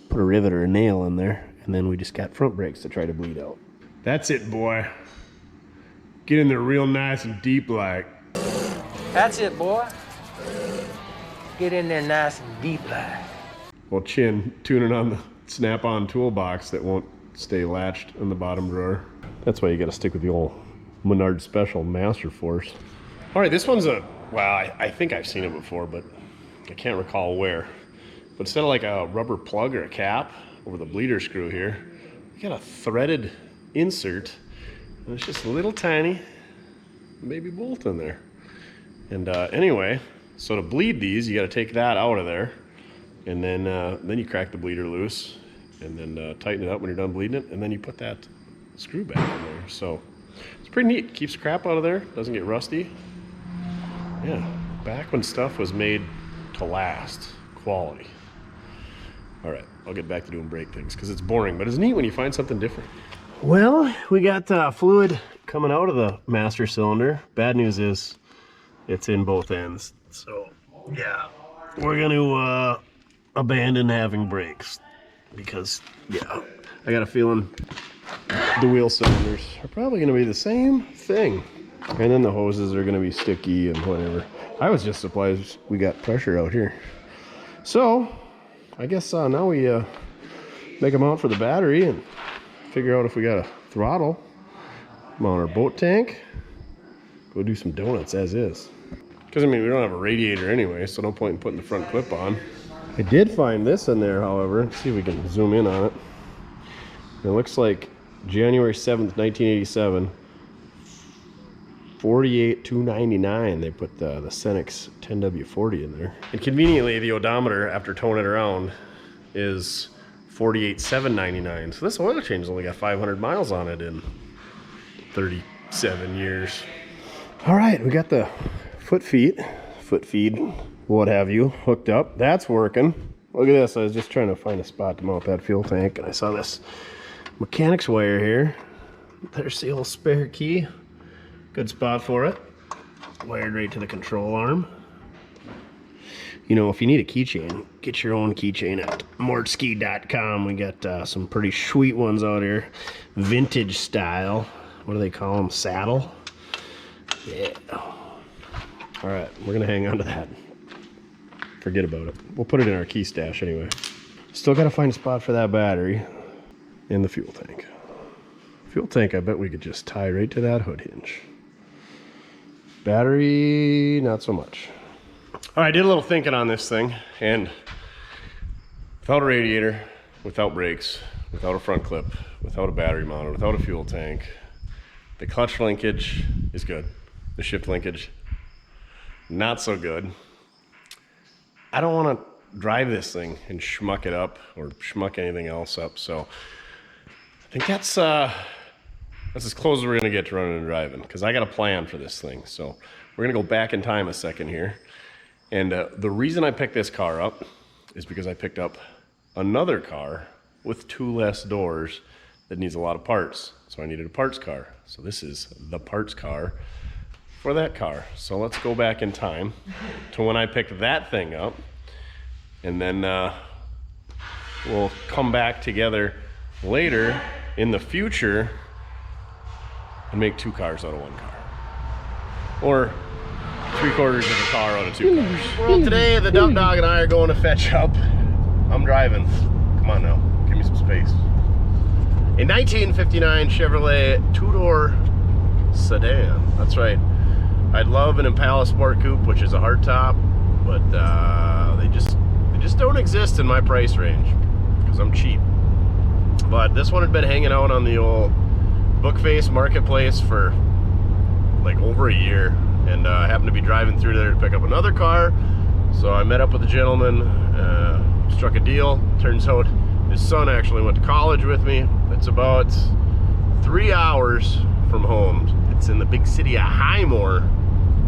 put a rivet or a nail in there, and then we just got front brakes to try to bleed out. That's it, boy. Get in there real nice and deep like. That's it, boy. Get in there nice and deep like. Well, Chin tuning on the snap-on toolbox that won't stay latched in the bottom drawer. That's why you gotta stick with the old Menard Special Master Force. All right, this one's a, well, I think I've seen it before, but I can't recall where. But instead of like a rubber plug or a cap over the bleeder screw here, we got a threaded insert, and it's just a little tiny baby bolt in there. And anyway, so to bleed these, you got to take that out of there, and then you crack the bleeder loose, and then tighten it up when you're done bleeding it, and then you put that screw back in there. So it's pretty neat. Keeps crap out of there, doesn't get rusty. Yeah, back when stuff was made to last, quality. All right, I'll get back to doing brake things because it's boring, but it's neat when you find something different. Well, we got fluid coming out of the master cylinder. Bad news is it's in both ends. So, yeah, we're going to abandon having brakes because, yeah, I got a feeling the wheel cylinders are probably going to be the same thing. And then the hoses are going to be sticky and whatever. I was just surprised we got pressure out here. So, I guess now we make a mount for the battery and figure out if we got a throttle, mount our boat tank, go do some donuts as is. Because, I mean, we don't have a radiator anyway, so no point in putting the front clip on. I did find this in there, however. Let's see if we can zoom in on it. It looks like January 7th, 1987, 48,299. They put the Cenex 10W40 in there. And conveniently, the odometer, after towing it around, is 48,799. So this oil change has only got 500 miles on it in 37 years. All right, we got the foot feed, what have you, hooked up. That's working. Look at this. I was just trying to find a spot to mount that fuel tank, and I saw this mechanics wire here. There's the old spare key. Good spot for it. Wired right to the control arm. You know, if you need a keychain, get your own keychain at mortske.com. We got some pretty sweet ones out here. Vintage style. What do they call them? Saddle? Yeah. All right, we're gonna hang on to that. Forget about it. We'll put it in our key stash anyway. Still gotta find a spot for that battery and the fuel tank. Fuel tank, I bet we could just tie right to that hood hinge. Battery, not so much. All right, I did a little thinking on this thing, and without a radiator, without brakes, without a front clip, without a battery mounted, without a fuel tank, the clutch linkage is good. The shift linkage, not so good. I don't want to drive this thing and schmuck it up or schmuck anything else up, so I think that's as close as we're gonna get to running and driving, because I got a plan for this thing. So we're gonna go back in time a second here. And the reason I picked this car up is because I picked up another car with 2 less doors that needs a lot of parts. So I needed a parts car. So this is the parts car for that car. So let's go back in time to when I picked that thing up, and then we'll come back together later in the future and make 2 cars out of 1 car. Or 3/4 of a car out of 2 cars. Well, today the Duff Dog and I are going to fetch up. I'm driving. Come on now, give me some space. A 1959 Chevrolet 2-door sedan. That's right. I'd love an Impala Sport Coupe, which is a hardtop, but they just don't exist in my price range because I'm cheap. But this one had been hanging out on the old Bookface Marketplace for like over a year, and I happened to be driving through there to pick up another car. So I met up with a gentleman, struck a deal. Turns out his son actually went to college with me. It's about 3 hours from home. It's in the big city of Highmore,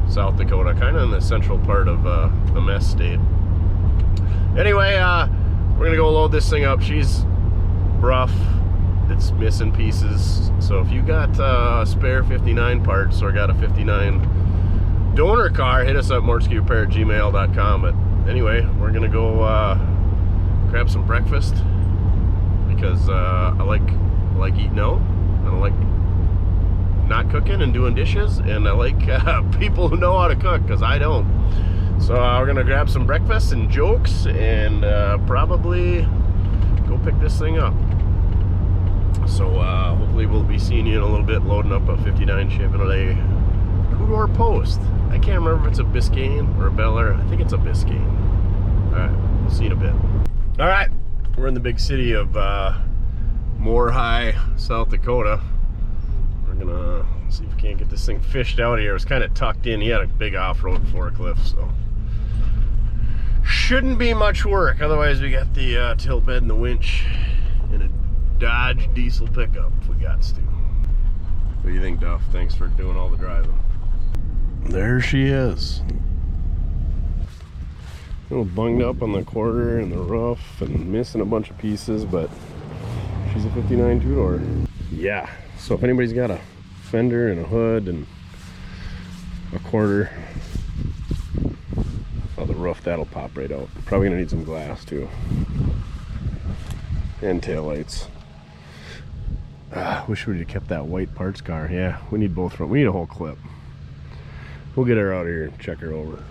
South Dakota, kind of in the central part of the Mess State. Anyway, we're gonna go load this thing up. She's rough, it's missing pieces. So if you got spare 59 parts or got a 59 donor car, hit us up mortskerepair@gmail.com. But anyway, we're gonna go grab some breakfast because I like eating out, and I like not cooking and doing dishes, and I like people who know how to cook, because I don't. So we're gonna grab some breakfast and jokes, and probably go pick this thing up. So hopefully we'll be seeing you in a little bit, loading up a 59 Chevrolet 2-door Post. I can't remember if it's a Biscayne or a Bel Air. I think it's a Biscayne. All right, we'll see you in a bit. All right, we're in the big city of Moorhigh, South Dakota. We're gonna see if we can't get this thing fished out of here. It was kind of tucked in. He had a big off-road forklift, so shouldn't be much work. Otherwise, we got the tilt bed and the winch in a Dodge diesel pickup if we got to. What do you think, Duff? Thanks for doing all the driving. There she is. A little bunged up on the quarter and the roof and missing a bunch of pieces, but she's a 59 2-door. Yeah, so if anybody's got a fender and a hood and a quarter, oh, the roof, that'll pop right out. Probably gonna need some glass too. And taillights. Wish we'd have kept that white parts car. Yeah, we need both front. We need a whole clip. We'll get her out of here and check her over.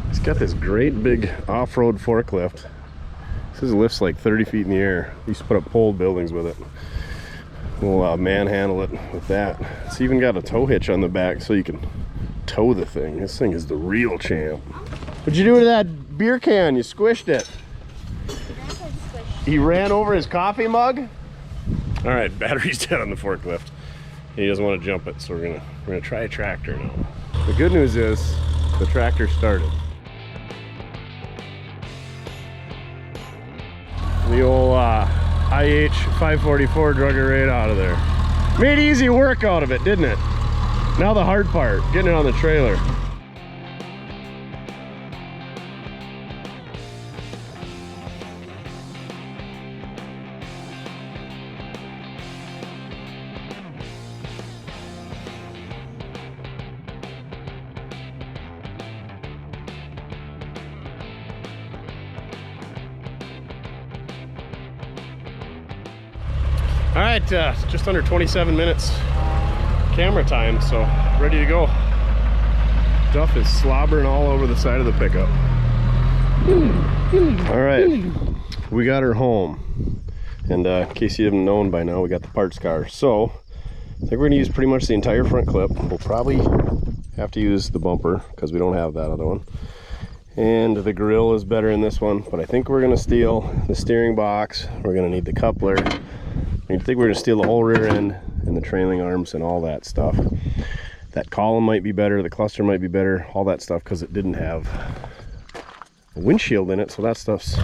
It's got this great big off-road forklift. This lifts like 30 feet in the air. We used to put up pole buildings with it. We'll manhandle it with that. It's even got a tow hitch on the back so you can tow the thing. This thing is the real champ. What'd you do to that beer can? You squished it. He ran over his coffee mug? All right, battery's dead on the forklift. He doesn't want to jump it, so we're gonna try a tractor now. The good news is the tractor started. The old IH 544 drug it right out of there. Made easy work out of it, didn't it? Now the hard part, getting it on the trailer. All right, just under 27 minutes camera time, so ready to go. Duff is slobbering all over the side of the pickup. All right, we got her home. And in case you haven't known by now, we got the parts car. So I think we're gonna use pretty much the entire front clip. We'll probably have to use the bumper because we don't have that other one. And the grill is better in this one, but I think we're gonna steal the steering box. We're gonna need the coupler. I think we're gonna steal the whole rear end and the trailing arms and all that stuff. That column might be better, the cluster might be better, all that stuff, because it didn't have a windshield in it, so that stuff's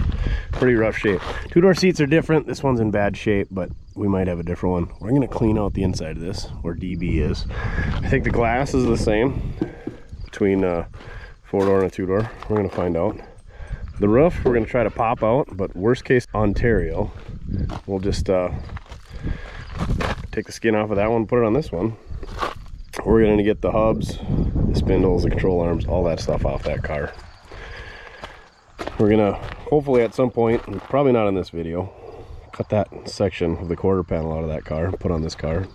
pretty rough shape. Two-door seats are different. This one's in bad shape, but we might have a different one. We're gonna clean out the inside of this, where DB is. I think the glass is the same between four-door and a two-door. We're gonna find out. The roof, we're gonna try to pop out, but worst case Ontario, we'll just take the skin off of that one, put it on this one. We're gonna get the hubs, the spindles, the control arms, all that stuff off that car. We're gonna hopefully at some point, probably not in this video, cut that section of the quarter panel out of that car and put on this car.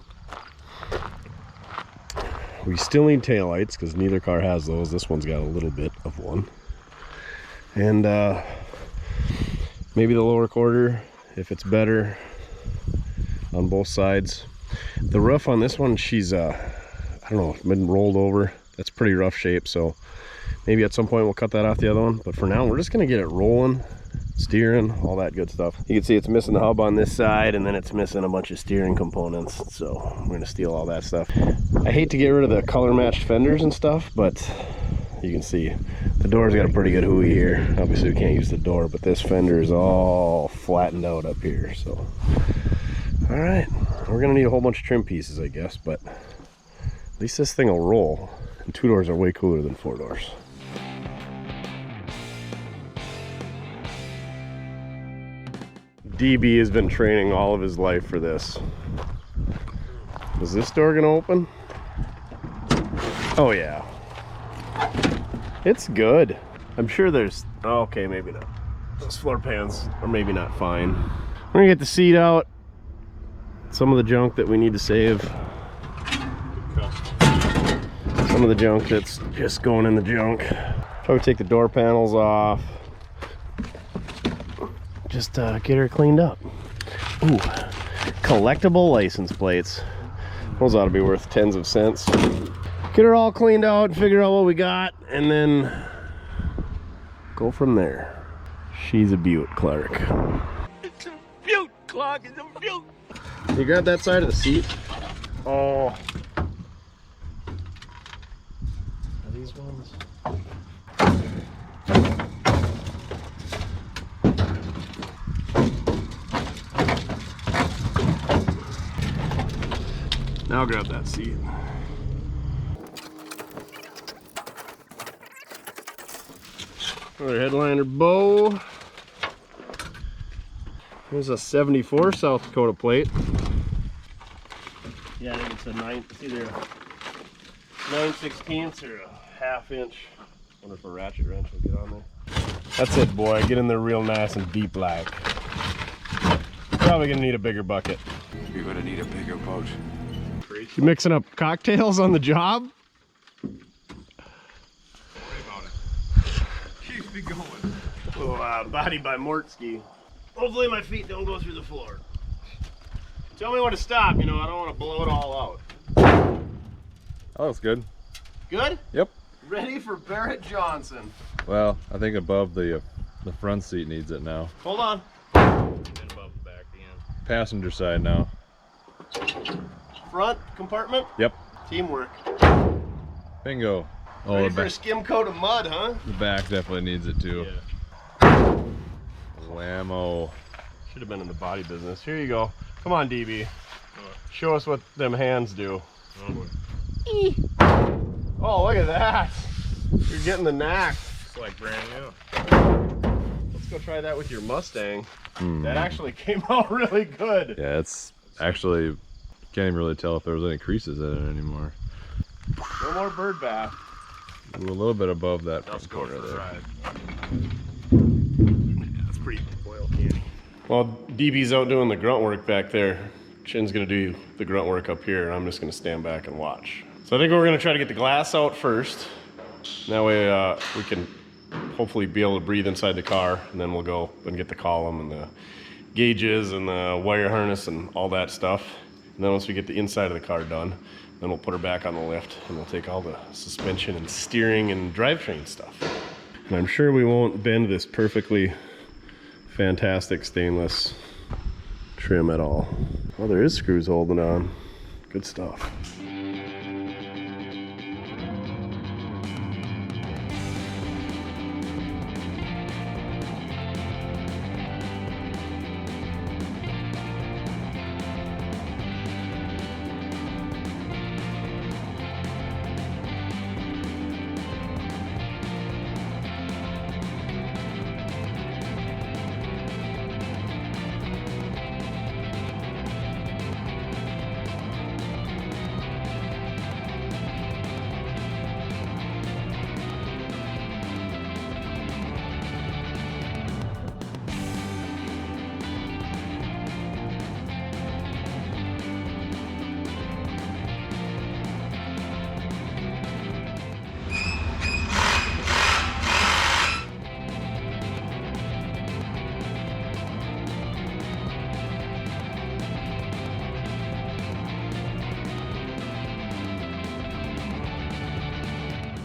We still need taillights because neither car has those. This one's got a little bit of one. And maybe the lower quarter if it's better on both sides. The roof on this one, she's I don't know, been rolled over. That's pretty rough shape, so maybe at some point we'll cut that off the other one. But for now, we're just gonna get it rolling, steering, all that good stuff. You can see it's missing the hub on this side, and then it's missing a bunch of steering components. So we're gonna steal all that stuff. I hate to get rid of the color matched fenders and stuff, but you can see the door's got a pretty good hooey here. Obviously we can't use the door, but this fender is all flattened out up here, so. All right, we're gonna need a whole bunch of trim pieces, I guess, but at least this thing will roll. And two doors are way cooler than four doors. DB has been training all of his life for this. Is this door gonna open? Oh yeah. It's good. I'm sure there's, oh, okay, maybe not. Those floor pans are maybe not fine. We're gonna get the seat out. Some of the junk that we need to save. Some of the junk that's just going in the junk. Probably take the door panels off. Just get her cleaned up. Ooh, collectible license plates. Those ought to be worth tens of cents. Get her all cleaned out, figure out what we got, and then go from there. She's a beaut, Clark. It's a beaut, Clark. It's a beaut. You grab that side of the seat. Oh. Are these ones? Now grab that seat. Another headliner bow. There's a 74 South Dakota plate. Yeah, I think it's a 9, it's either a 9/16 or a ½ inch. Wonder if a ratchet wrench will get on there. That's it, boy. Get in there real nice and deep like. Probably gonna need a bigger bucket. You're gonna need a bigger boat. You mixing up cocktails on the job? Keep me going. Oh, body by Mortske. Hopefully my feet don't go through the floor. Tell me when to stop, you know, I don't want to blow it all out. That looks good. Good? Yep. Ready for Barrett Johnson. Well, I think above the front seat needs it now. Hold on. And above the back again. Passenger side now. Front compartment? Yep. Teamwork. Bingo. Oh, Ready the, for a skim coat of mud, huh? the back definitely needs it too. Yeah. Whammo. Should have been in the body business. Here you go. Come on, DB. Show us what them hands do. Oh boy. Oh, look at that. You're getting the knack. It's like brand new. Let's go try that with your Mustang. That actually came out really good. Yeah, it's actually, can't even really tell if there was any creases in it anymore. No more bird bath. A little bit above that Let's front go corner for the there. ride. That's pretty oil candy. Well, DB's out doing the grunt work back there. Chin's gonna do the grunt work up here, and I'm just gonna stand back and watch. So I think we're gonna try to get the glass out first. That way we can hopefully be able to breathe inside the car, and then we'll go and get the column and the gauges and the wire harness and all that stuff. And then once we get the inside of the car done, then we'll put her back on the lift, and we'll take all the suspension and steering and drivetrain stuff. And I'm sure we won't bend this perfectly fantastic stainless trim at all. Oh, there is screws holding on. Good stuff.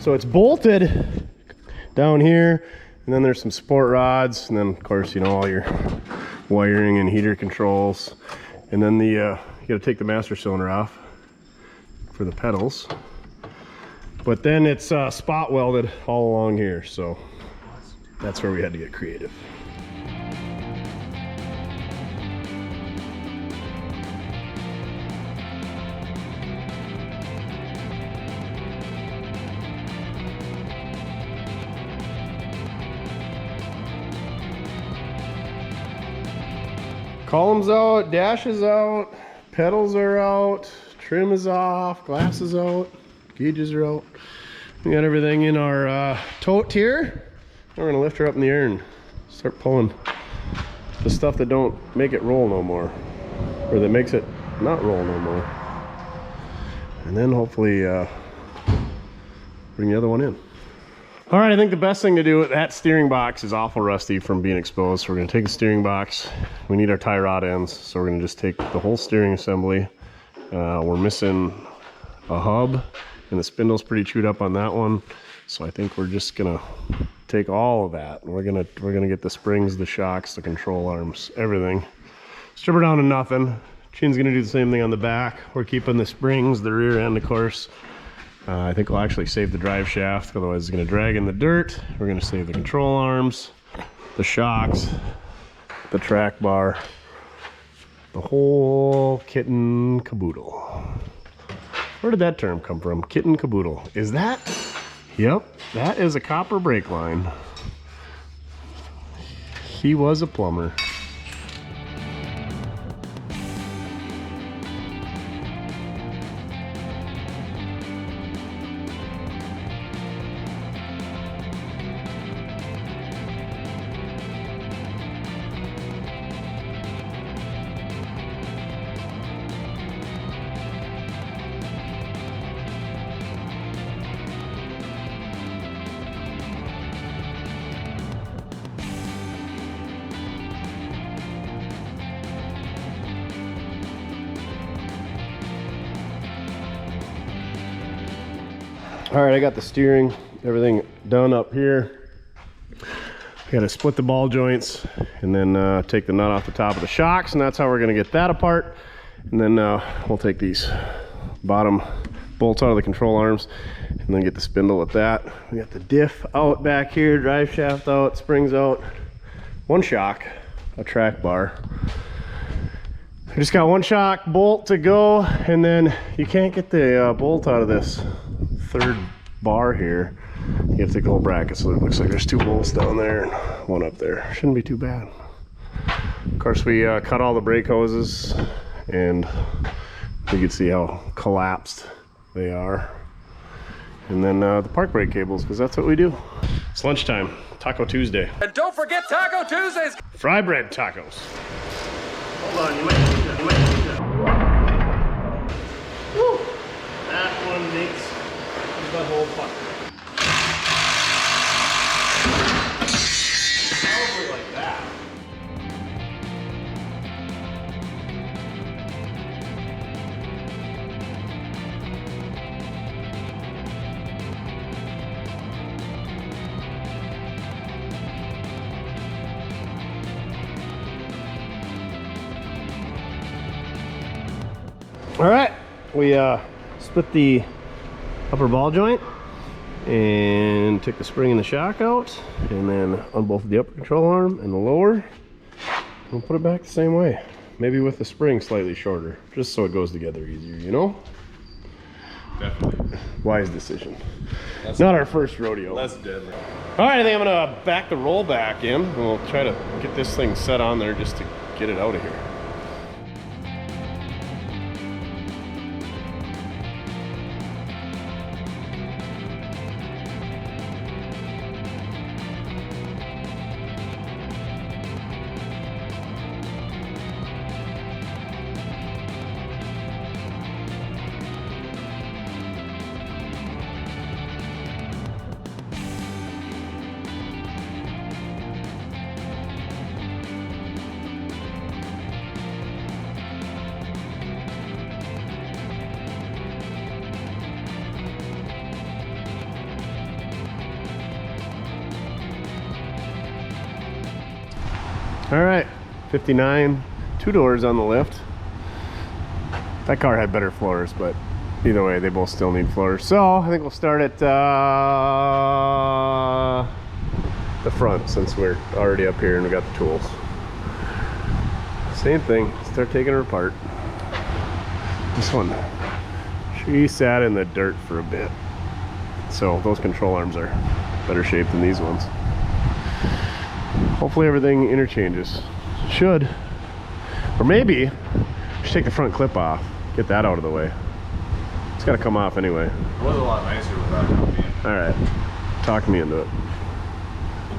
So it's bolted down here, and then there's some support rods, and then of course, you know, all your wiring and heater controls. And then you gotta take the master cylinder off for the pedals. But then it's spot welded all along here, so that's where we had to get creative. Columns out, dash is out, pedals are out, trim is off, glass is out, gauges are out. We got everything in our tote here. We're gonna lift her up in the air and start pulling the stuff that don't make it roll no more, or that makes it not roll no more. And then hopefully bring the other one in. All right, I think the best thing to do with that steering box is awful rusty from being exposed. So we're gonna take the steering box. We need our tie rod ends. So we're gonna just take the whole steering assembly. We're missing a hub, and the spindle's pretty chewed up on that one. So I think we're just gonna take all of that. And we're gonna get the springs, the shocks, the control arms, everything. Strip her down to nothing. Chin's gonna do the same thing on the back. We're keeping the springs, the rear end, of course. I think we'll actually save the drive shaft, otherwise it's going to drag in the dirt. We're going to save the control arms, the shocks, the track bar, the whole kit and caboodle. Where did that term come from? Kit and caboodle. Is that? Yep, that is a copper brake line. He was a plumber. All right, I got the steering, everything done up here. I got to split the ball joints and then take the nut off the top of the shocks, and that's how we're going to get that apart. And then we'll take these bottom bolts out of the control arms and then get the spindle with that. We got the diff out back here, drive shaft out, springs out, one shock, a track bar. I just got one shock bolt to go, and then you can't get the bolt out of this third bar here. You have to take the whole bracket, so it looks like there's two bolts down there and one up there. Shouldn't be too bad. Of course, we cut all the brake hoses, and you can see how collapsed they are. And then the park brake cables, because that's what we do. It's lunchtime, Taco Tuesday. And don't forget Taco Tuesdays! Fry bread tacos. Hold on, you might need that. All right, we split the upper ball joint and took the spring and the shock out, and then unbolted the upper control arm and the lower. We'll put it back the same way, maybe with the spring slightly shorter, just so it goes together easier, you know? Definitely. Wise decision. Not our first rodeo. Less deadly. All right, I think I'm gonna back the roll back in, and we'll try to get this thing set on there just to get it out of here. All right, 59, 2 doors on the lift. That car had better floors, but either way, they both still need floors. So I think we'll start at the front, since we're already up here and we got the tools. Same thing, start taking her apart. This one, she sat in the dirt for a bit. So those control arms are better shaped than these ones. Hopefully everything interchanges. Should. Or maybe we should take the front clip off. Get that out of the way. It's got to come off anyway. It was a lot nicer without being. Alright. Talk me into it.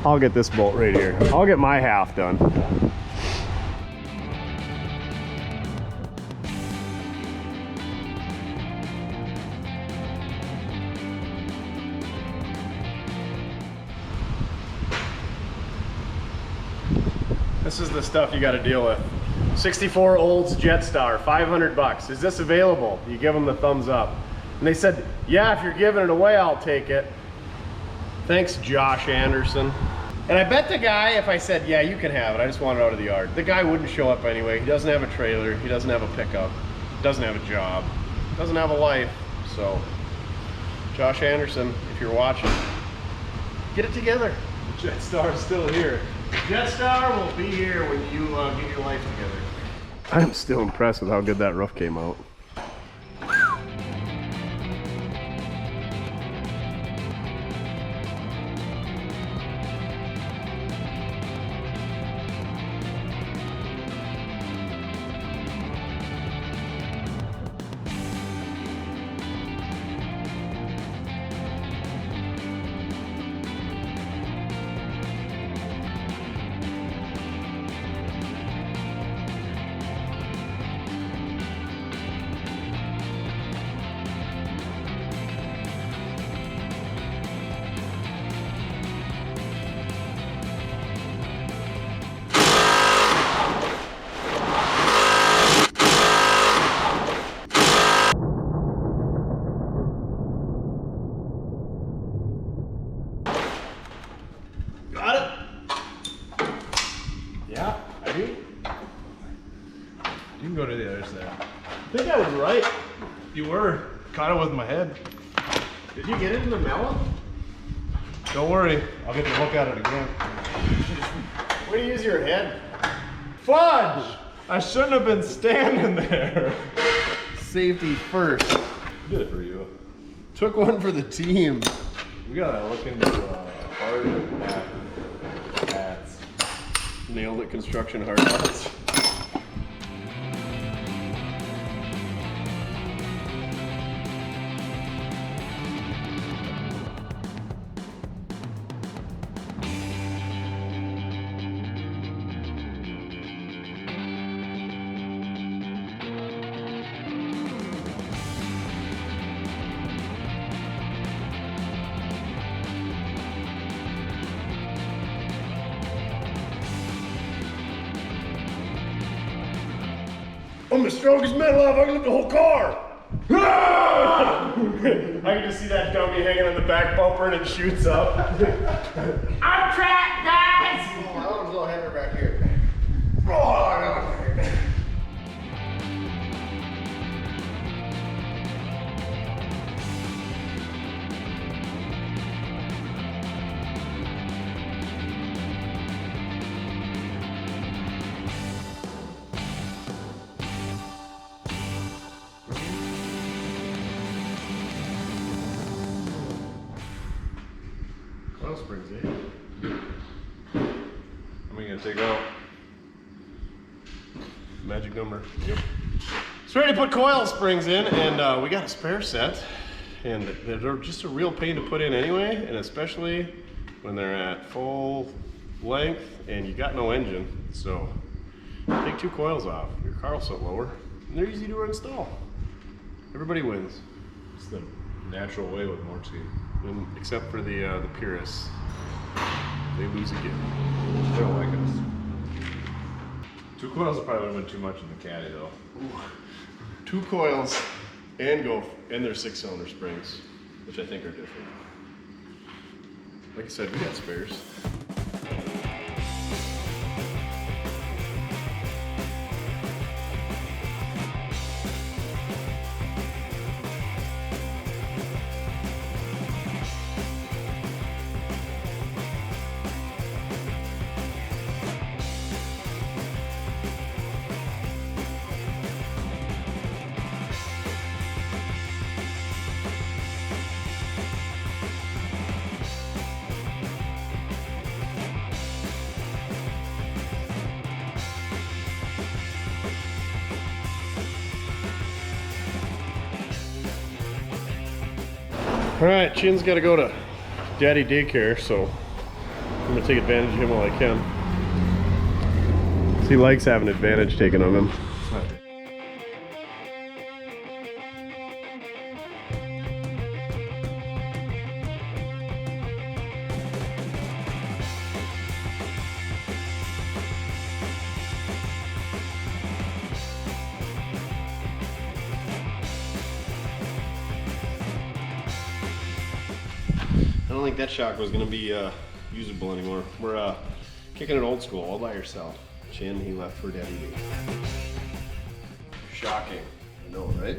I'll get this bolt right here. I'll get my half done. This is the stuff you got to deal with. 64 Olds Jetstar, 500 bucks. Is this available? You give them the thumbs up. And they said, yeah, if you're giving it away, I'll take it. Thanks, Josh Anderson. And I bet the guy, if I said, yeah, you can have it, I just want it out of the yard, the guy wouldn't show up anyway. He doesn't have a trailer, he doesn't have a pickup, doesn't have a job, doesn't have a life. So, Josh Anderson, if you're watching, get it together. Jetstar's still here. Jetstar will be here when you get your life together. I'm still impressed with how good that roof came out. You can go to the other side. I think I was right. You were. Caught it with my head. Did you get it in the melon? Don't worry. I'll get to look at it again. Way to use your head. Fudge! I shouldn't have been standing there. Safety first. Good for you. Took one for the team. We gotta look into hard hats. Nailed it, construction hard hats. I'm the strongest man alive. I can lift the whole car. I can just see that dummy hanging on the back bumper and it shoots up. I'm trapped, guys! Oh, that one's a little heavier back here. springs, eh? How am I gonna take out? Magic number. Yep. So ready to put coil springs in, and we got a spare set, and they're just a real pain to put in anyway, and especially when they're at full length and you got no engine. So take 2 coils off, your car will sit lower, and they're easy to install. Everybody wins. It's the natural way with Mortske. And except for the purists. They lose again. They don't like us. 2 coils will probably would have been too much in the caddy though. Ooh. 2 coils and they're 6-cylinder springs, which I think are different. Like I said, we got spares. All right, Chin's got to go to daddy daycare, so I'm gonna take advantage of him while I can. He likes having advantage taken on him. I don't think that shock was going to be usable anymore. We're kicking it old school, all by yourself. Chin, he left for daddy. Shocking. I know, right?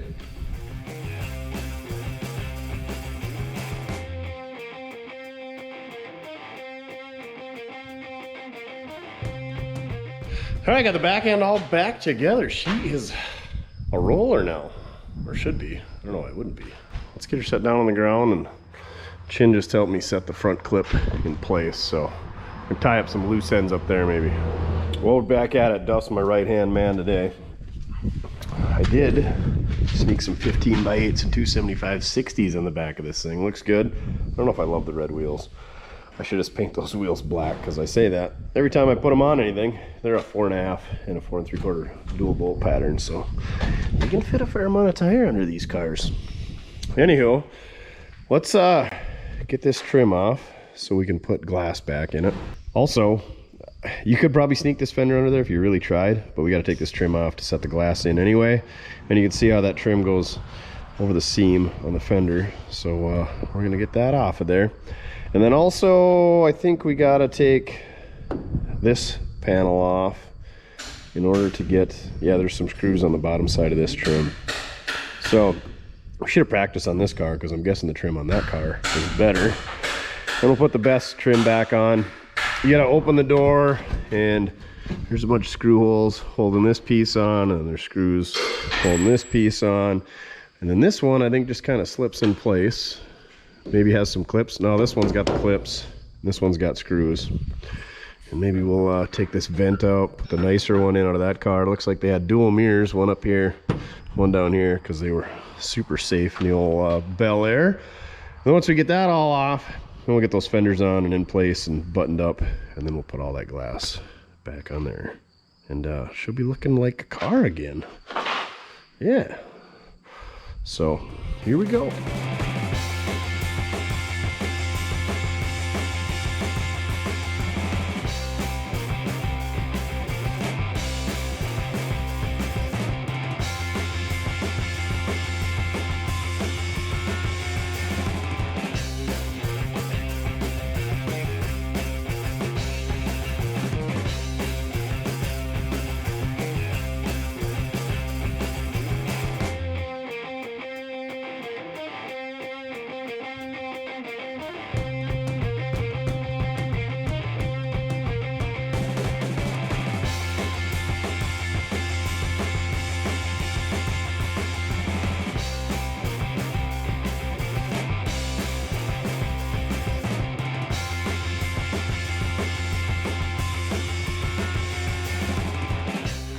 All right, got the back end all back together. She is a roller now, or should be. I don't know, it wouldn't be. Let's get her set down on the ground, and Chin just helped me set the front clip in place, so I can tie up some loose ends up there maybe. Well, we're back at it. Duff's my right-hand man today. I did sneak some 15x8s and 275/60s on the back of this thing. Looks good. I don't know if I love the red wheels. I should just paint those wheels black, because I say that every time I put them on anything. They're a 4.5 and a 4 3/4 dual bolt pattern, so you can fit a fair amount of tire under these cars. Anywho, let's get this trim off so we can put glass back in it. Also, you could probably sneak this fender under there if you really tried, but we got to take this trim off to set the glass in anyway. And you can see how that trim goes over the seam on the fender, so we're gonna get that off of there. And then also, I think we gotta take this panel off in order to get, yeah, there's some screws on the bottom side of this trim. So we should have practiced on this car, because I'm guessing the trim on that car is better. And we'll put the best trim back on. You gotta open the door, and there's a bunch of screw holes holding this piece on, and there's screws holding this piece on. And then this one, I think, just kind of slips in place. Maybe has some clips. No, this one's got the clips. This one's got screws. And maybe we'll take this vent out, put the nicer one in out of that car. It looks like they had dual mirrors, one up here, one down here, because they were super safe in the old Bel Air. And once we get that all off, then we'll get those fenders on and in place and buttoned up, and then we'll put all that glass back on there. And she'll be looking like a car again. Yeah. So here we go.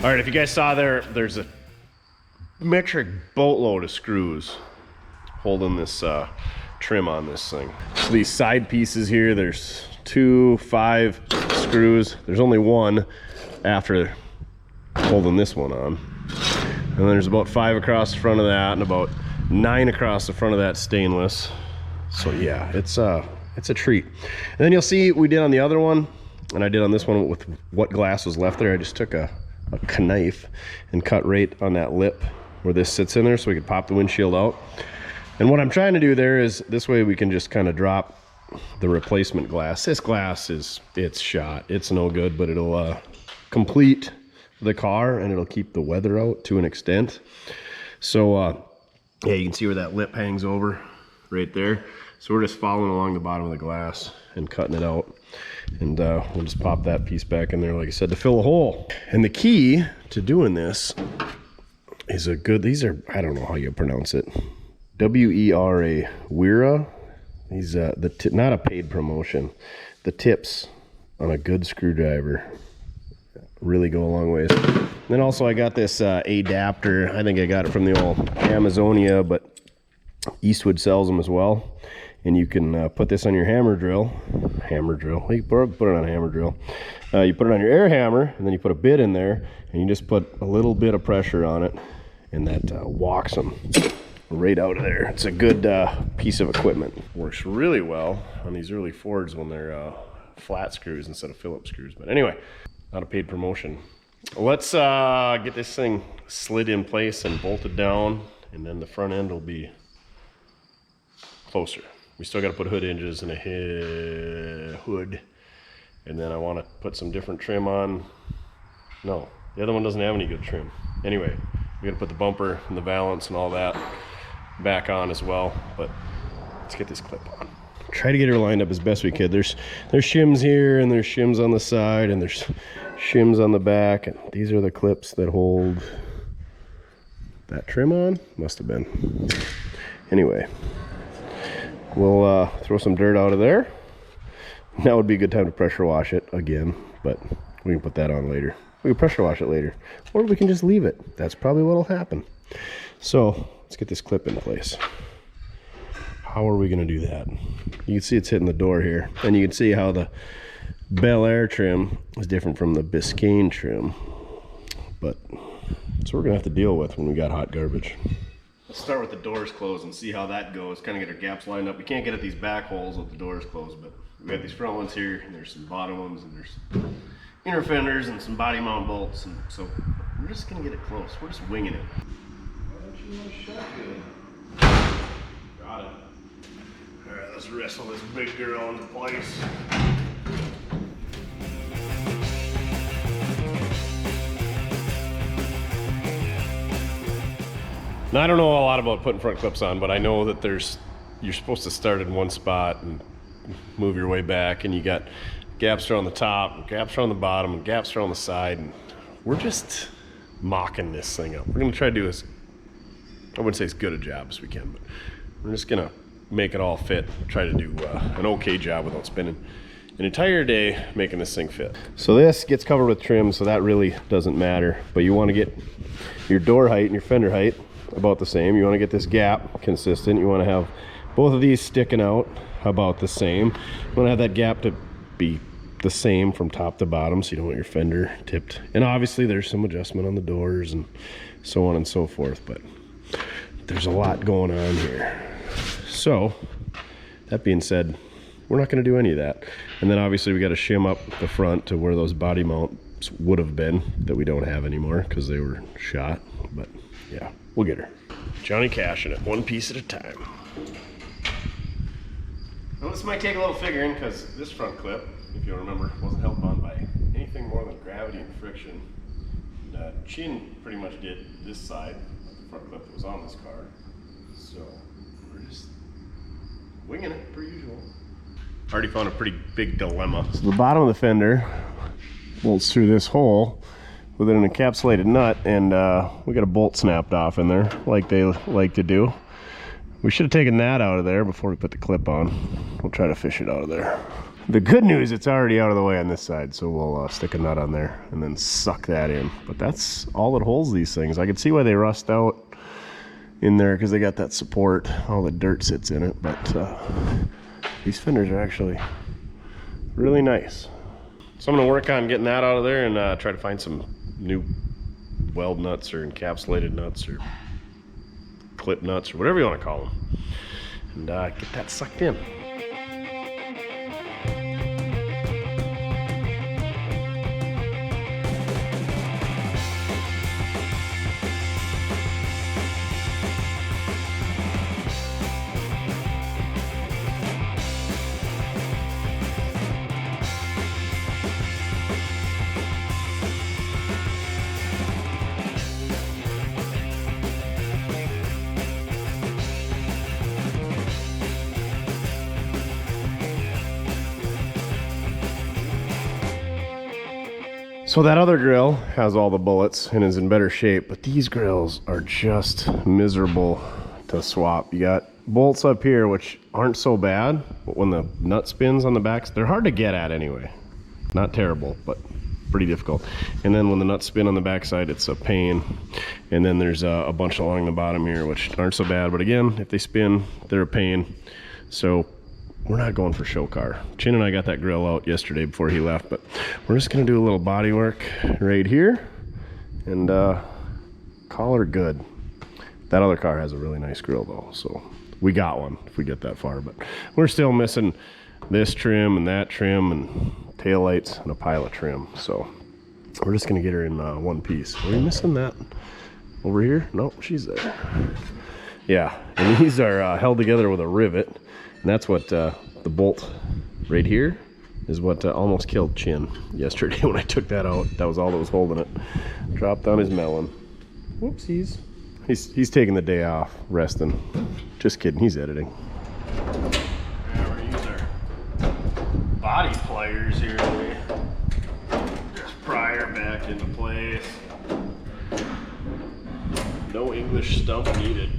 All right, if you guys saw there's a metric boatload of screws holding this trim on this thing. So these side pieces here, there's 2, 5 screws. There's only one after holding this one on. And then there's about 5 across the front of that and about 9 across the front of that stainless. So yeah, it's a treat. And then you'll see we did on the other one, and I did on this one with what glass was left there. I just took a knife and cut right on that lip where this sits in there so we could pop the windshield out. And what I'm trying to do there is this way we can just kind of drop the replacement glass. This glass it's shot. It's no good, but it'll complete the car and it'll keep the weather out to an extent. So yeah, you can see where that lip hangs over right there. So we're just following along the bottom of the glass and cutting it out. And we'll just pop that piece back in there, like I said, to fill a hole. And the key to doing this is these are, I don't know how you pronounce it. W-E-R-A, Wera. These, not a paid promotion. The tips on a good screwdriver really go a long ways. And then also I got this adapter. I think I got it from the old Amazonia, but Eastwood sells them as well. And you can put this on your hammer drill. You put it on a hammer drill. You put it on your air hammer, and then you put a bit in there, and you just put a little bit of pressure on it, and that walks them right out of there. It's a good piece of equipment. Works really well on these early Fords when they're flat screws instead of Phillips screws. But anyway, not a paid promotion. Let's get this thing slid in place and bolted down, and then the front end will be closer. We still got to put hood hinges and a hood, and then I want to put some different trim on. No, the other one doesn't have any good trim. Anyway, we got to put the bumper and the valance and all that back on as well. But let's get this clip on. Try to get her lined up as best we could. There's shims here, and there's shims on the side, and there's shims on the back, and these are the clips that hold that trim on. Must have been. Anyway, we'll throw some dirt out of there. Now would be a good time to pressure wash it again, but we can put that on later. We can pressure wash it later, or we can just leave it. That's probably what'll happen. So let's get this clip in place. How are we going to do that? You can see it's hitting the door here, and you can see how the Bel Air trim is different from the Biscayne trim, but that's what we're going to have to deal with when we got hot garbage. Let's start with the doors closed and see how that goes. Kind of get our gaps lined up. We can't get at these back holes with the doors closed, but we got these front ones here, and there's some bottom ones, and there's inner fenders and some body mount bolts, and so we're just gonna get it close. We're just winging it. Why don't you want shotgun? Got it. All right, let's wrestle this big girl into place. Now, I don't know a lot about putting front clips on, but I know that you're supposed to start in one spot and move your way back, and you got gaps around the top, gaps around the bottom, and gaps around the side, and we're just mocking this thing up. We're gonna try to do as, I wouldn't say as good a job as we can, but we're just gonna make it all fit, try to do an okay job without spending an entire day making this thing fit. So this gets covered with trim, so that really doesn't matter, but you wanna get your door height and your fender height about the same. You want to get this gap consistent. You want to have both of these sticking out about the same. You want to have that gap to be the same from top to bottom, so you don't want your fender tipped. And obviously there's some adjustment on the doors and so on and so forth, but there's a lot going on here. So that being said, we're not going to do any of that. And then obviously we got to shim up the front to where those body mounts would have been that we don't have anymore because they were shot. But yeah, we'll get her. Johnny Cashing it one piece at a time. Well, this might take a little figuring because this front clip, if you'll remember, wasn't held on by anything more than gravity and friction. Chin pretty much did this side of the front clip that was on this car. So we're just winging it per usual. Already found a pretty big dilemma. So the bottom of the fender bolts through this hole with an encapsulated nut, and we got a bolt snapped off in there like they like to do. We should have taken that out of there before we put the clip on. We'll try to fish it out of there. The good news, it's already out of the way on this side, so we'll stick a nut on there and then suck that in. But that's all that holds these things. I can see why they rust out in there because they got that support. All the dirt sits in it, but these fenders are actually really nice. So I'm gonna work on getting that out of there and try to find some new weld nuts or encapsulated nuts or clip nuts or whatever you want to call them, and get that sucked in. So that other grill has all the bullets and is in better shape, but these grills are just miserable to swap. You got bolts up here, which aren't so bad, but when the nut spins on the backs, they're hard to get at anyway. Not terrible, but pretty difficult. And then when the nuts spin on the backside, it's a pain. And then there's a bunch along the bottom here, which aren't so bad, but again, if they spin, they're a pain. So we're not going for show car. Chin and I got that grill out yesterday before he left, but we're just gonna do a little body work right here and call her good. That other car has a really nice grill though, so we got one if we get that far, but we're still missing this trim and that trim and taillights and a pile of trim. So we're just gonna get her in one piece. Are we missing that over here? No, she's there. Yeah, and these are held together with a rivet. And that's what the bolt right here is what almost killed Chin yesterday when I took that out. That was all that was holding it. Dropped on his melon. Whoopsies. He's taking the day off, resting. Just kidding, he's editing. Yeah, we're gonna use our body pliers here today. Just pry her back into place. No English stump needed.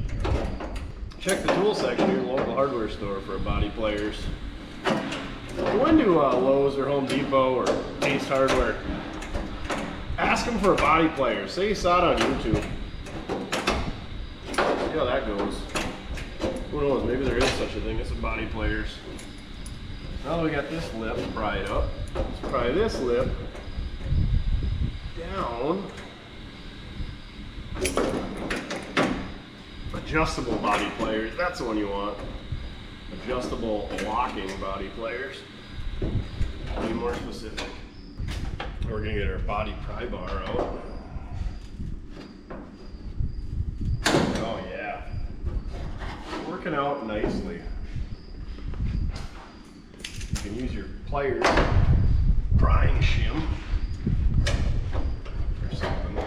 Check the tool section of your local hardware store for body pliers. Go into Lowe's or Home Depot or Ace Hardware. Ask them for a body plier. Say you saw it on YouTube. See how that goes. Who knows, maybe there is such a thing as a body pliers. Now that we got this lip pried up, let's pry this lip down. Adjustable body pliers, that's the one you want. Adjustable locking body pliers. Be more specific. We're gonna get our body pry bar out. Oh yeah. Working out nicely. You can use your pliers, prying shim or something.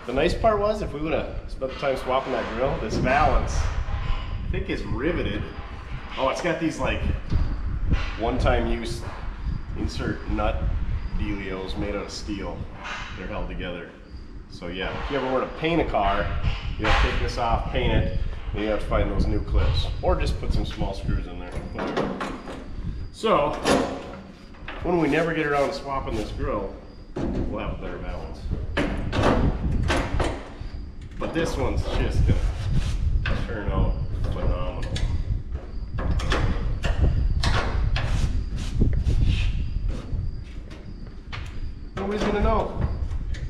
The nice part was, if we would have spent the time swapping that grill, this valance, I think is riveted. Oh, it's got these like one-time use insert nut dealios made out of steel. They're held together. So yeah, if you ever were to paint a car, you have to take this off, paint it, and you have to find those new clips. Or just put some small screws in there, whatever. So, when we never get around to swapping this grill, we'll have a better balance. But this one's just gonna turn out phenomenal. Nobody's gonna know.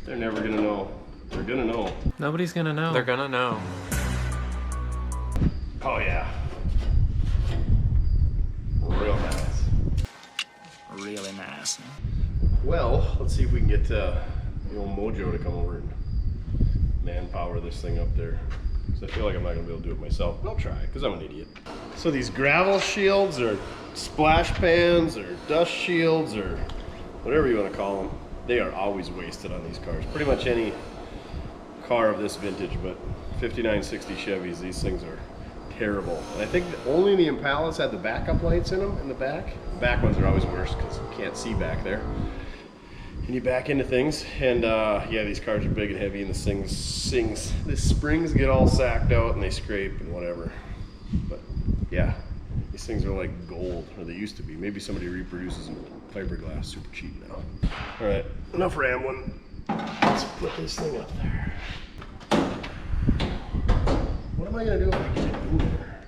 They're never gonna know. They're gonna know. Nobody's gonna know. They're gonna know. Oh yeah. Real nice. Really nice. Well, let's see if we can get the old Mojo to come over and manpower this thing up there. Because I feel like I'm not gonna be able to do it myself. But I'll try, because I'm an idiot. So these gravel shields or splash pans or dust shields or whatever you want to call them, they are always wasted on these cars. Pretty much any car of this vintage, but 59, 60 Chevys, these things are terrible. And I think only the Impalas had the backup lights in them in the back. The back ones are always worse because you can't see back there. And you back into things, and yeah, these cars are big and heavy, and the springs get all sacked out and they scrape and whatever. But yeah, These things are like gold, or they used to be. Maybe somebody reproduces in fiberglass super cheap now. All right, enough rambling. Let's put this thing up there. What am I gonna do if I get it in there?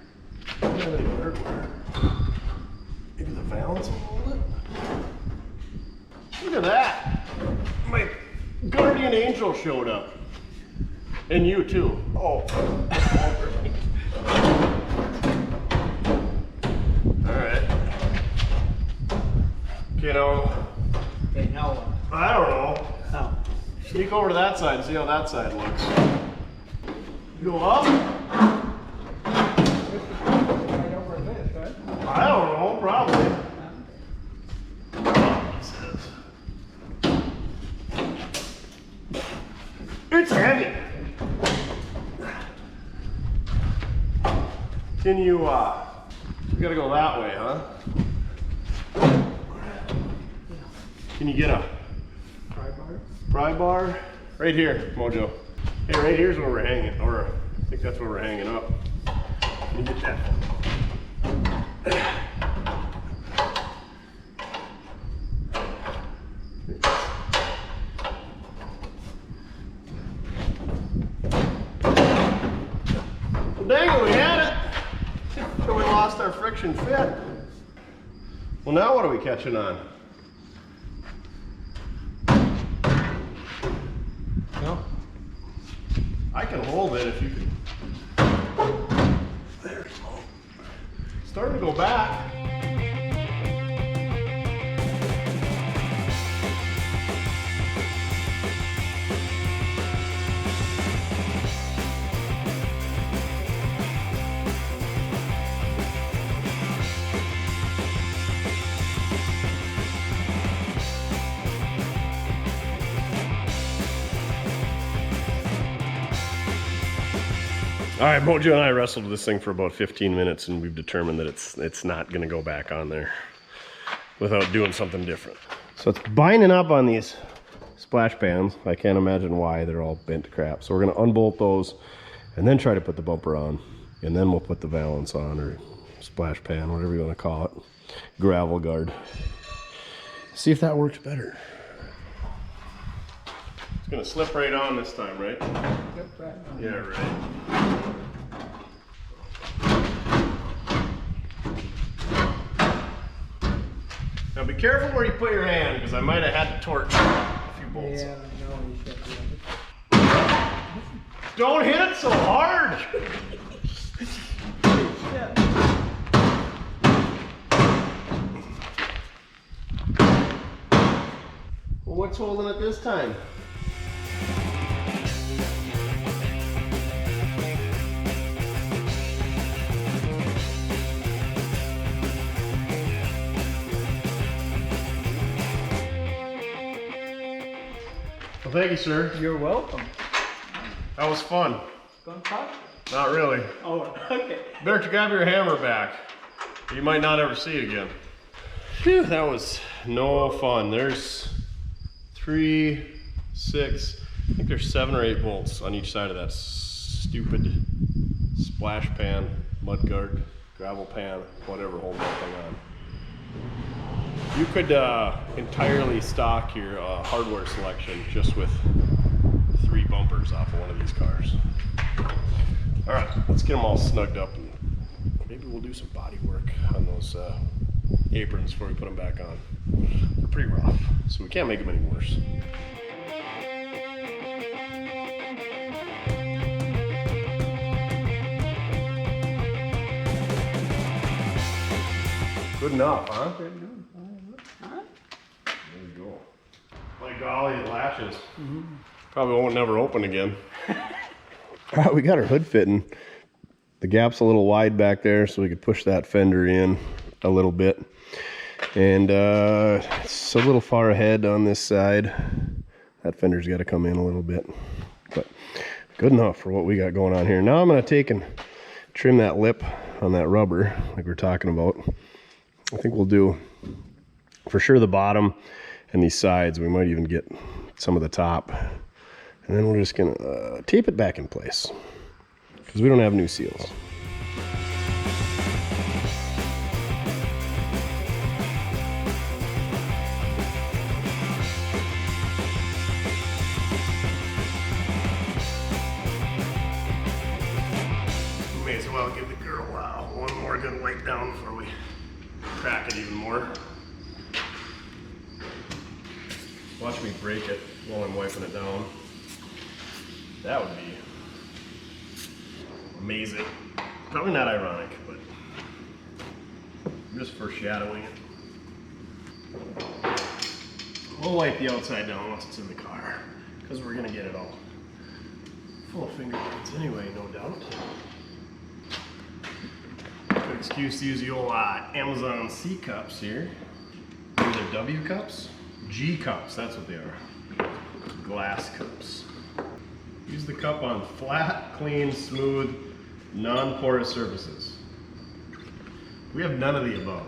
I don't have any hardware. Maybe the valves will hold it? Look at that! My guardian angel showed up. And you too. Oh. Alright. Okay, now. Okay, now what? I don't know. Oh. Sneak over to that side and see how that side looks. Go up? Right over this, right? I don't know, probably. It's heavy. Can you, we gotta go that way, huh? Can you get a pry bar? Right here, Mojo. Hey, right here's where we're hanging, or I think that's where we're hanging up. Can you get that? Dang it, we had it! So we lost our friction fit. Well, now what are we catching on? No? I can hold it if you can. There we go. Starting to go back. All right, Mojo and I wrestled with this thing for about 15 minutes, and we've determined that it's not going to go back on there without doing something different. So it's binding up on these splash pans. I can't imagine why. They're all bent to crap. So we're going to unbolt those and then try to put the bumper on, and then we'll put the valance on, or splash pan, whatever you want to call it, gravel guard. See if that works better. It's going to slip right on this time, right? Yep, right on. Yeah, right. Now be careful where you put your hand, because I might have had to torch a few bolts. Yeah, no, you should do it. Don't hit it so hard! Well, what's holding it this time? Well, thank you, sir. You're welcome. That was fun. Gonna talk? Not really. Oh, okay. Better grab your hammer back. You might not ever see it again. Phew, that was no fun. There's 3, 6, I think there's 7 or 8 bolts on each side of that stupid splash pan, mud guard, gravel pan, whatever holding that thing on. You could entirely stock your hardware selection just with 3 bumpers off of one of these cars. All right, let's get them all snugged up, and maybe we'll do some body work on those aprons before we put them back on. They're pretty rough, so we can't make them any worse. Good enough, huh? There you go. My golly, it latches. Probably won't never open again. All right, we got our hood fitting. The gap's a little wide back there, so we could push that fender in a little bit. And it's a little far ahead on this side. That fender's got to come in a little bit. But good enough for what we got going on here. Now I'm going to take and trim that lip on that rubber like we're talking about. I think we'll do for sure the bottom and these sides. We might even get some of the top. And then we're just going to tape it back in place because we don't have new seals. good wipe down before we crack it even more. Watch me break it while I'm wiping it down. That would be amazing. Probably not ironic, but I'm just foreshadowing it. We'll wipe the outside down once it's in the car, because we're gonna get it all full of fingerprints anyway, no doubt. Good excuse to use the old Amazon C cups here. These are W cups? G cups, that's what they are. Glass cups. Use the cup on flat, clean, smooth, non-porous surfaces. We have none of the above.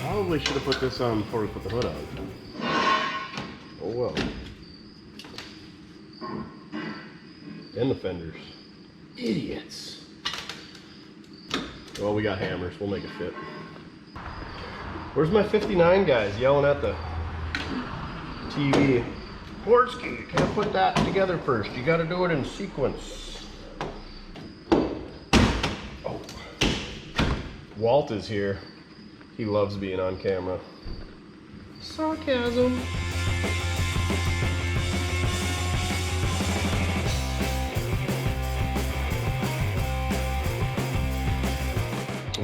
Probably should have put this on before we put the hood on. Oh well. And the fenders. Idiots. Well, we got hammers. We'll make it fit. Where's my 59 guys yelling at the TV? Mortske, you can't put that together first. You got to do it in sequence. Oh. Walt is here. He loves being on camera. Sarcasm.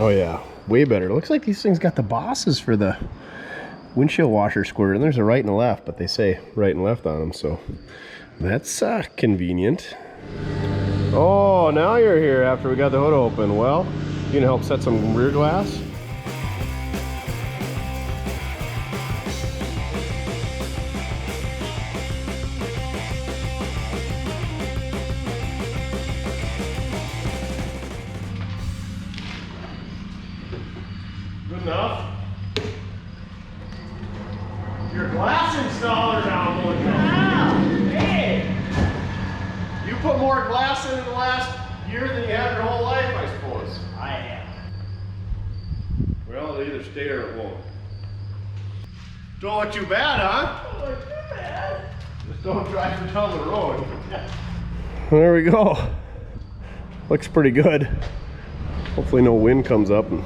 Oh yeah, way better. Looks like these things got the bosses for the windshield washer squirter. And there's a right and a left, but they say right and left on them, so that's convenient. Oh, now you're here after we got the hood open. Well, you gonna help set some rear glass? Good enough. Your glass installer now, boy. Wow. Hey. You put more glass in the last year than you have your whole life, I suppose. I have. Well, it'll either stay or it won't. Don't look too bad, huh? Don't look too bad. Just don't drive it down the road. There we go. Looks pretty good. Hopefully no wind comes up and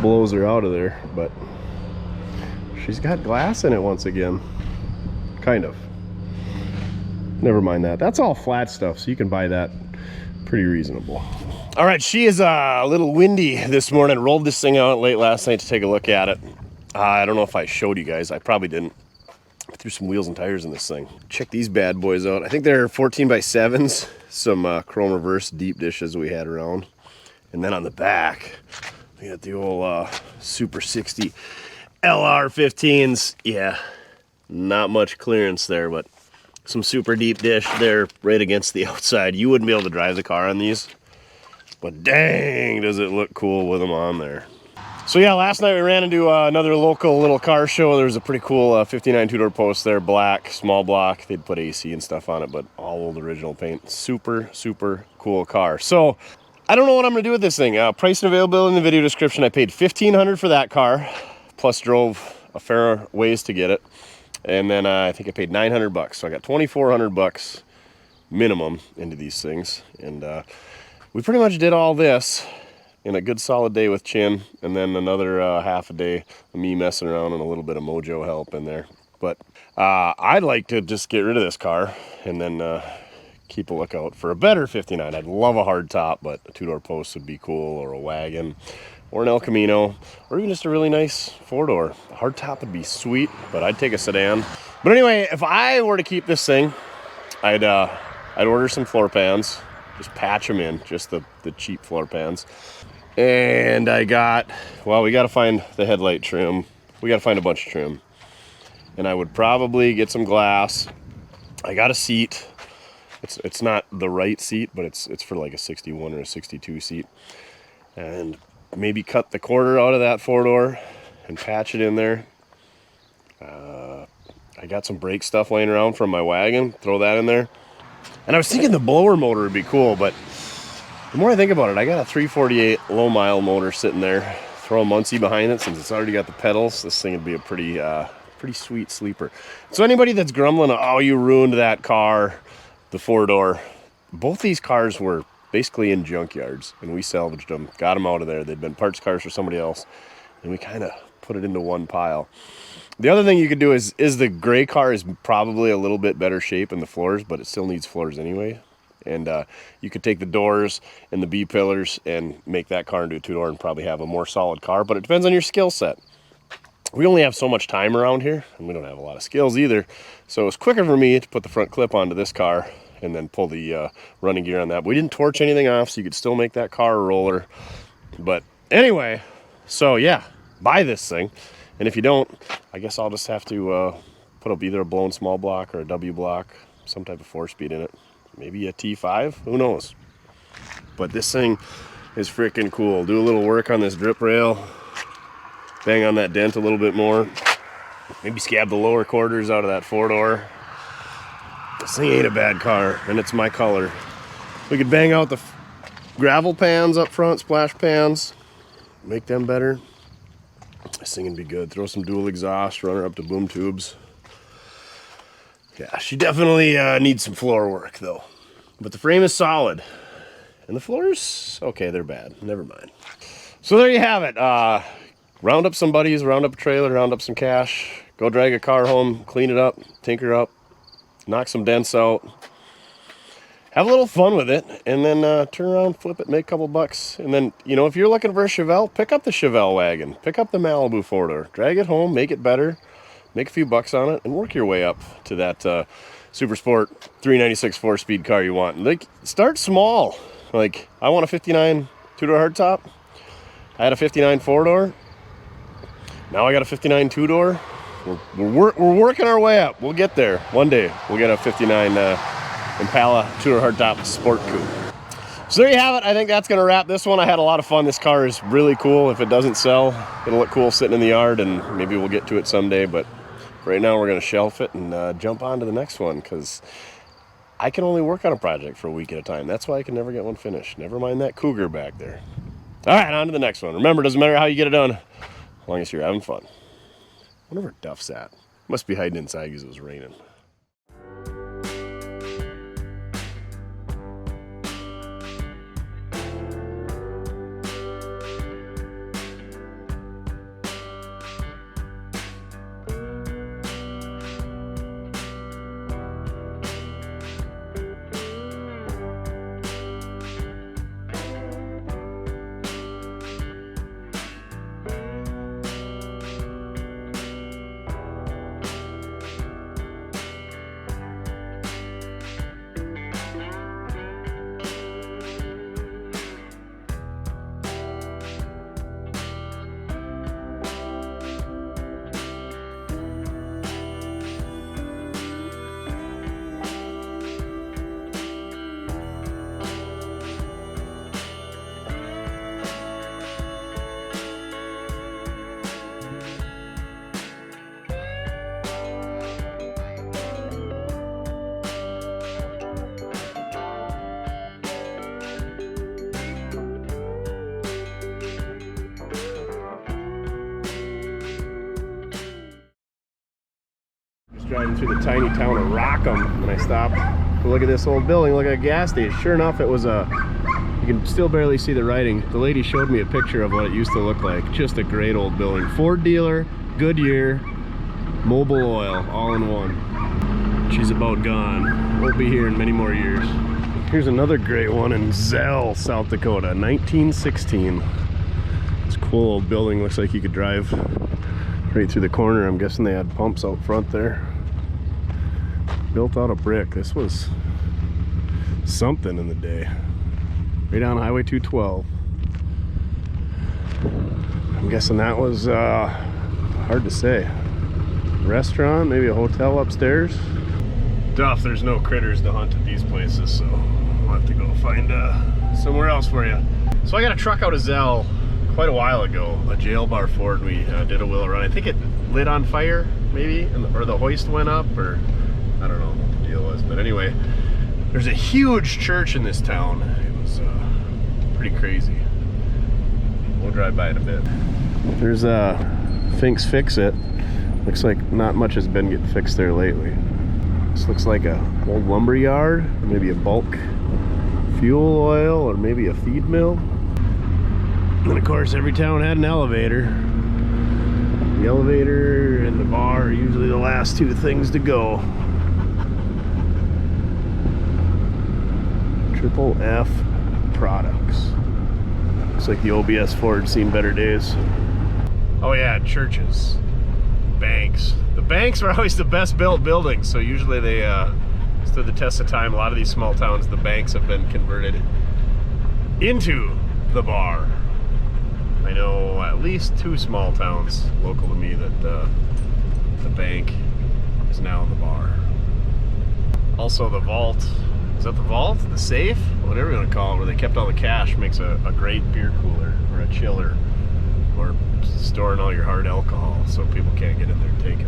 blows her out of there, but she's got glass in it once again. Kind of. Never mind that. That's all flat stuff, so you can buy that pretty reasonable. All right, she is a little windy this morning. Rolled this thing out late last night to take a look at it. I don't know if I showed you guys. I probably didn't. I threw some wheels and tires in this thing. Check these bad boys out. I think they're 14x7s. Some chrome reverse deep dishes we had around. And then on the back, we got the old Super 60 LR15s. Yeah, not much clearance there, but some super deep dish there right against the outside. You wouldn't be able to drive the car on these, but dang, does it look cool with them on there. So yeah, last night we ran into another local little car show. There was a pretty cool 59 two-door post there, black, small block. They'd put AC and stuff on it, but all old original paint. Super, super cool car. So I don't know what I'm gonna do with this thing. Price and availability in the video description. I paid $1,500 for that car, plus drove a fair ways to get it. And then I think I paid $900. So I got $2,400 minimum into these things. And we pretty much did all this in a good solid day with Chin, and then another half a day of me messing around and a little bit of mojo help in there. But I'd like to just get rid of this car and then keep a lookout for a better 59. I'd love a hard top, but a two-door post would be cool, or a wagon, or an El Camino, or even just a really nice four-door. A hard top would be sweet, but I'd take a sedan. But anyway, if I were to keep this thing, I'd order some floor pans, just patch them in, just the cheap floor pans, And I got, well, we got to find the headlight trim. We got to find a bunch of trim. And I would probably get some glass. I got a seat. It's not the right seat, but it's for like a 61 or a 62 seat. And maybe cut the quarter out of that 4-door and patch it in there. I got some brake stuff laying around from my wagon. Throw that in there. And I was thinking the blower motor would be cool, but the more I think about it, I got a 348 low mile motor sitting there. Throw a Muncie behind it since it's already got the pedals. This thing would be a pretty sweet sleeper. So anybody that's grumbling, oh, you ruined that car, the 4-door. Both these cars were basically in junkyards, and we salvaged them, got them out of there. They'd been parts cars for somebody else, and we kind of put it into one pile. The other thing you could do is the gray car is probably a little bit better shape in the floors, but it still needs floors anyway. And you could take the doors and the B-pillars and make that car into a 2-door and probably have a more solid car, but it depends on your skill set. We only have so much time around here, and we don't have a lot of skills either. So it was quicker for me to put the front clip onto this car and then pull the running gear on that. But we didn't torch anything off, so you could still make that car a roller. But anyway, so yeah, buy this thing. And if you don't, I guess I'll just have to put up either a blown small block or a W block, some type of 4-speed in it. Maybe a T5, who knows? But this thing is freaking cool. Do a little work on this drip rail. Bang on that dent a little bit more. Maybe scab the lower quarters out of that 4-door. This thing ain't a bad car, and it's my color. We could bang out the gravel pans up front, splash pans, make them better. This thing would be good. Throw some dual exhaust, run her up to boom tubes. Yeah, she definitely needs some floor work though. But the frame is solid. And the floors, okay, they're bad. Never mind. So there you have it. Round up some buddies, round up a trailer, round up some cash. Go drag a car home, clean it up, tinker up, knock some dents out. Have a little fun with it, and then turn around, flip it, make a couple bucks. And then, you know, if you're looking for a Chevelle, pick up the Chevelle wagon. Pick up the Malibu 4-door. Drag it home, make it better, make a few bucks on it, and work your way up to that Super Sport 396 4-speed car you want. Like, start small. Like, I want a 59 2-door hardtop. I had a 59 4-door. Now I got a 59 2-door. We're working our way up. We'll get there. One day, we'll get a 59 Impala 2-door hardtop sport coupe. So there you have it. I think that's going to wrap this one. I had a lot of fun. This car is really cool. If it doesn't sell, it'll look cool sitting in the yard, and maybe we'll get to it someday. But right now we're going to shelf it and jump on to the next one, because I can only work on a project for a week at a time. That's why I can never get one finished. Never mind that Cougar back there. All right, on to the next one. Remember, it doesn't matter how you get it done, as long as you're having fun. I wonder where Duff's at. Must be hiding inside because it was raining. Driving through the tiny town of Rockham, and I stopped to look at this old building, look at a gas station. Sure enough, it was you can still barely see the writing. The lady showed me a picture of what it used to look like. Just a great old building. Ford dealer, Goodyear, Mobil Oil, all in one. She's about gone. Won't be here in many more years. Here's another great one in Zell, South Dakota, 1916. It's a cool old building. Looks like you could drive right through the corner. I'm guessing they had pumps out front there. Built out of brick. This was something in the day. Right on Highway 212. I'm guessing that was hard to say. Restaurant, maybe a hotel upstairs. Duff, there's no critters to hunt at these places, so we'll have to go find somewhere else for you. So I got a truck out of Zell quite a while ago, a jail bar Ford. We did a wheel run. I think it lit on fire, maybe, or the hoist went up, or I don't know what the deal was. But anyway, there's a huge church in this town. It was pretty crazy. We'll drive by it a bit. There's Fink's Fix It. Looks like not much has been getting fixed there lately. This looks like a old lumber yard, or maybe a bulk fuel oil, or maybe a feed mill. And of course, every town had an elevator. The elevator and the bar are usually the last two things to go. Triple F Products. Looks like the OBS Ford's seen better days. Oh yeah, churches, banks. The banks are always the best built buildings, so usually they stood the test of time. A lot of these small towns, the banks have been converted into the bar. I know at least 2 small towns local to me that the bank is now the bar. Also the vault, is that the vault? The safe? Whatever you want to call it, where they kept all the cash, makes a great beer cooler or a chiller, or storing all your hard alcohol so people can't get in there and take it.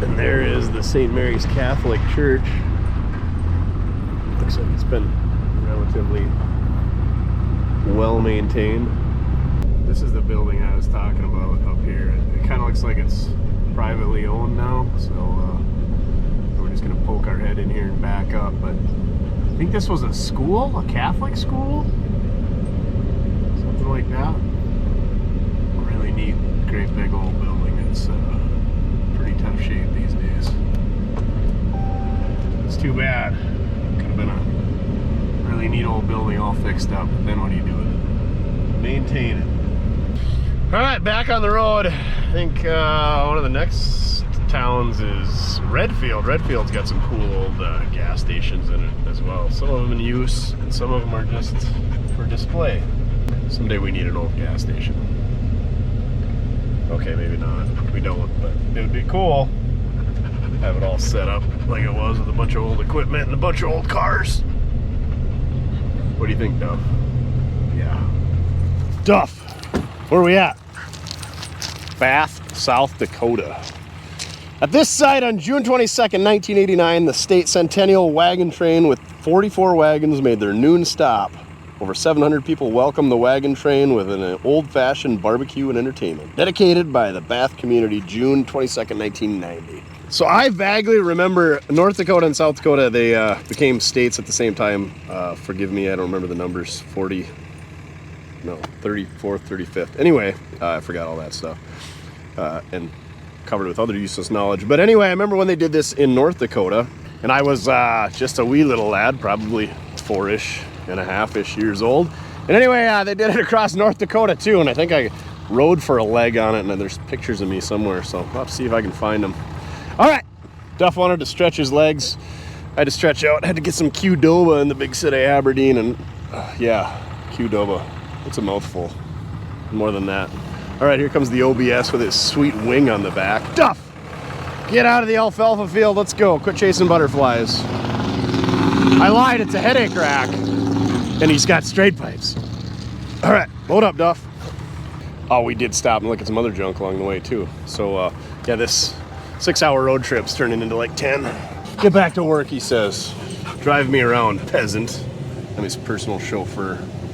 And there is the St. Mary's Catholic Church. Looks like it's been relatively well maintained. This is the building I was talking about up here. It kind of looks like it's privately owned now, so we're just gonna poke our head in here and back up. But I think this was a school, a Catholic school, something like that. Really neat, great big old building. It's pretty tough shape these days. It's too bad. Could have been a really neat old building all fixed up, but then what do you do with it? Maintain it. All right, back on the road. I think one of the next towns is Redfield. Redfield's got some cool old gas stations in it as well. Some of them in use, and some of them are just for display. Someday we need an old gas station. Okay, maybe not. We don't, but it would be cool. Have it all set up like it was with a bunch of old equipment and a bunch of old cars. What do you think, Duff? Yeah. Duff, where are we at? Bath, South Dakota. At this site on June 22nd, 1989, the state Centennial wagon train with 44 wagons made their noon stop. Over 700 people welcomed the wagon train with an old-fashioned barbecue and entertainment. Dedicated by the Bath community, June 22nd, 1990. So I vaguely remember North Dakota and South Dakota, they became states at the same time. Forgive me, I don't remember the numbers. 34th, 35th. Anyway, I forgot all that stuff. And covered with other useless knowledge. But anyway, I remember when they did this in North Dakota, and I was just a wee little lad, probably 4-ish and a half-ish years old. And anyway, they did it across North Dakota too, and I think I rode for a leg on it, and there's pictures of me somewhere, so I'll have to see if I can find them. All right, Duff wanted to stretch his legs. I had to stretch out. I had to get some Qdoba in the big city of Aberdeen, and yeah, Qdoba. It's a mouthful. More than that. All right, here comes the OBS with his sweet wing on the back. Duff, get out of the alfalfa field. Let's go. Quit chasing butterflies. I lied. It's a headache rack, and he's got straight pipes. All right, load up, Duff. Oh, we did stop and look at some other junk along the way too. So yeah, this 6-hour road trip's turning into like 10. Get back to work, he says. Drive me around, peasant. I'm his personal chauffeur.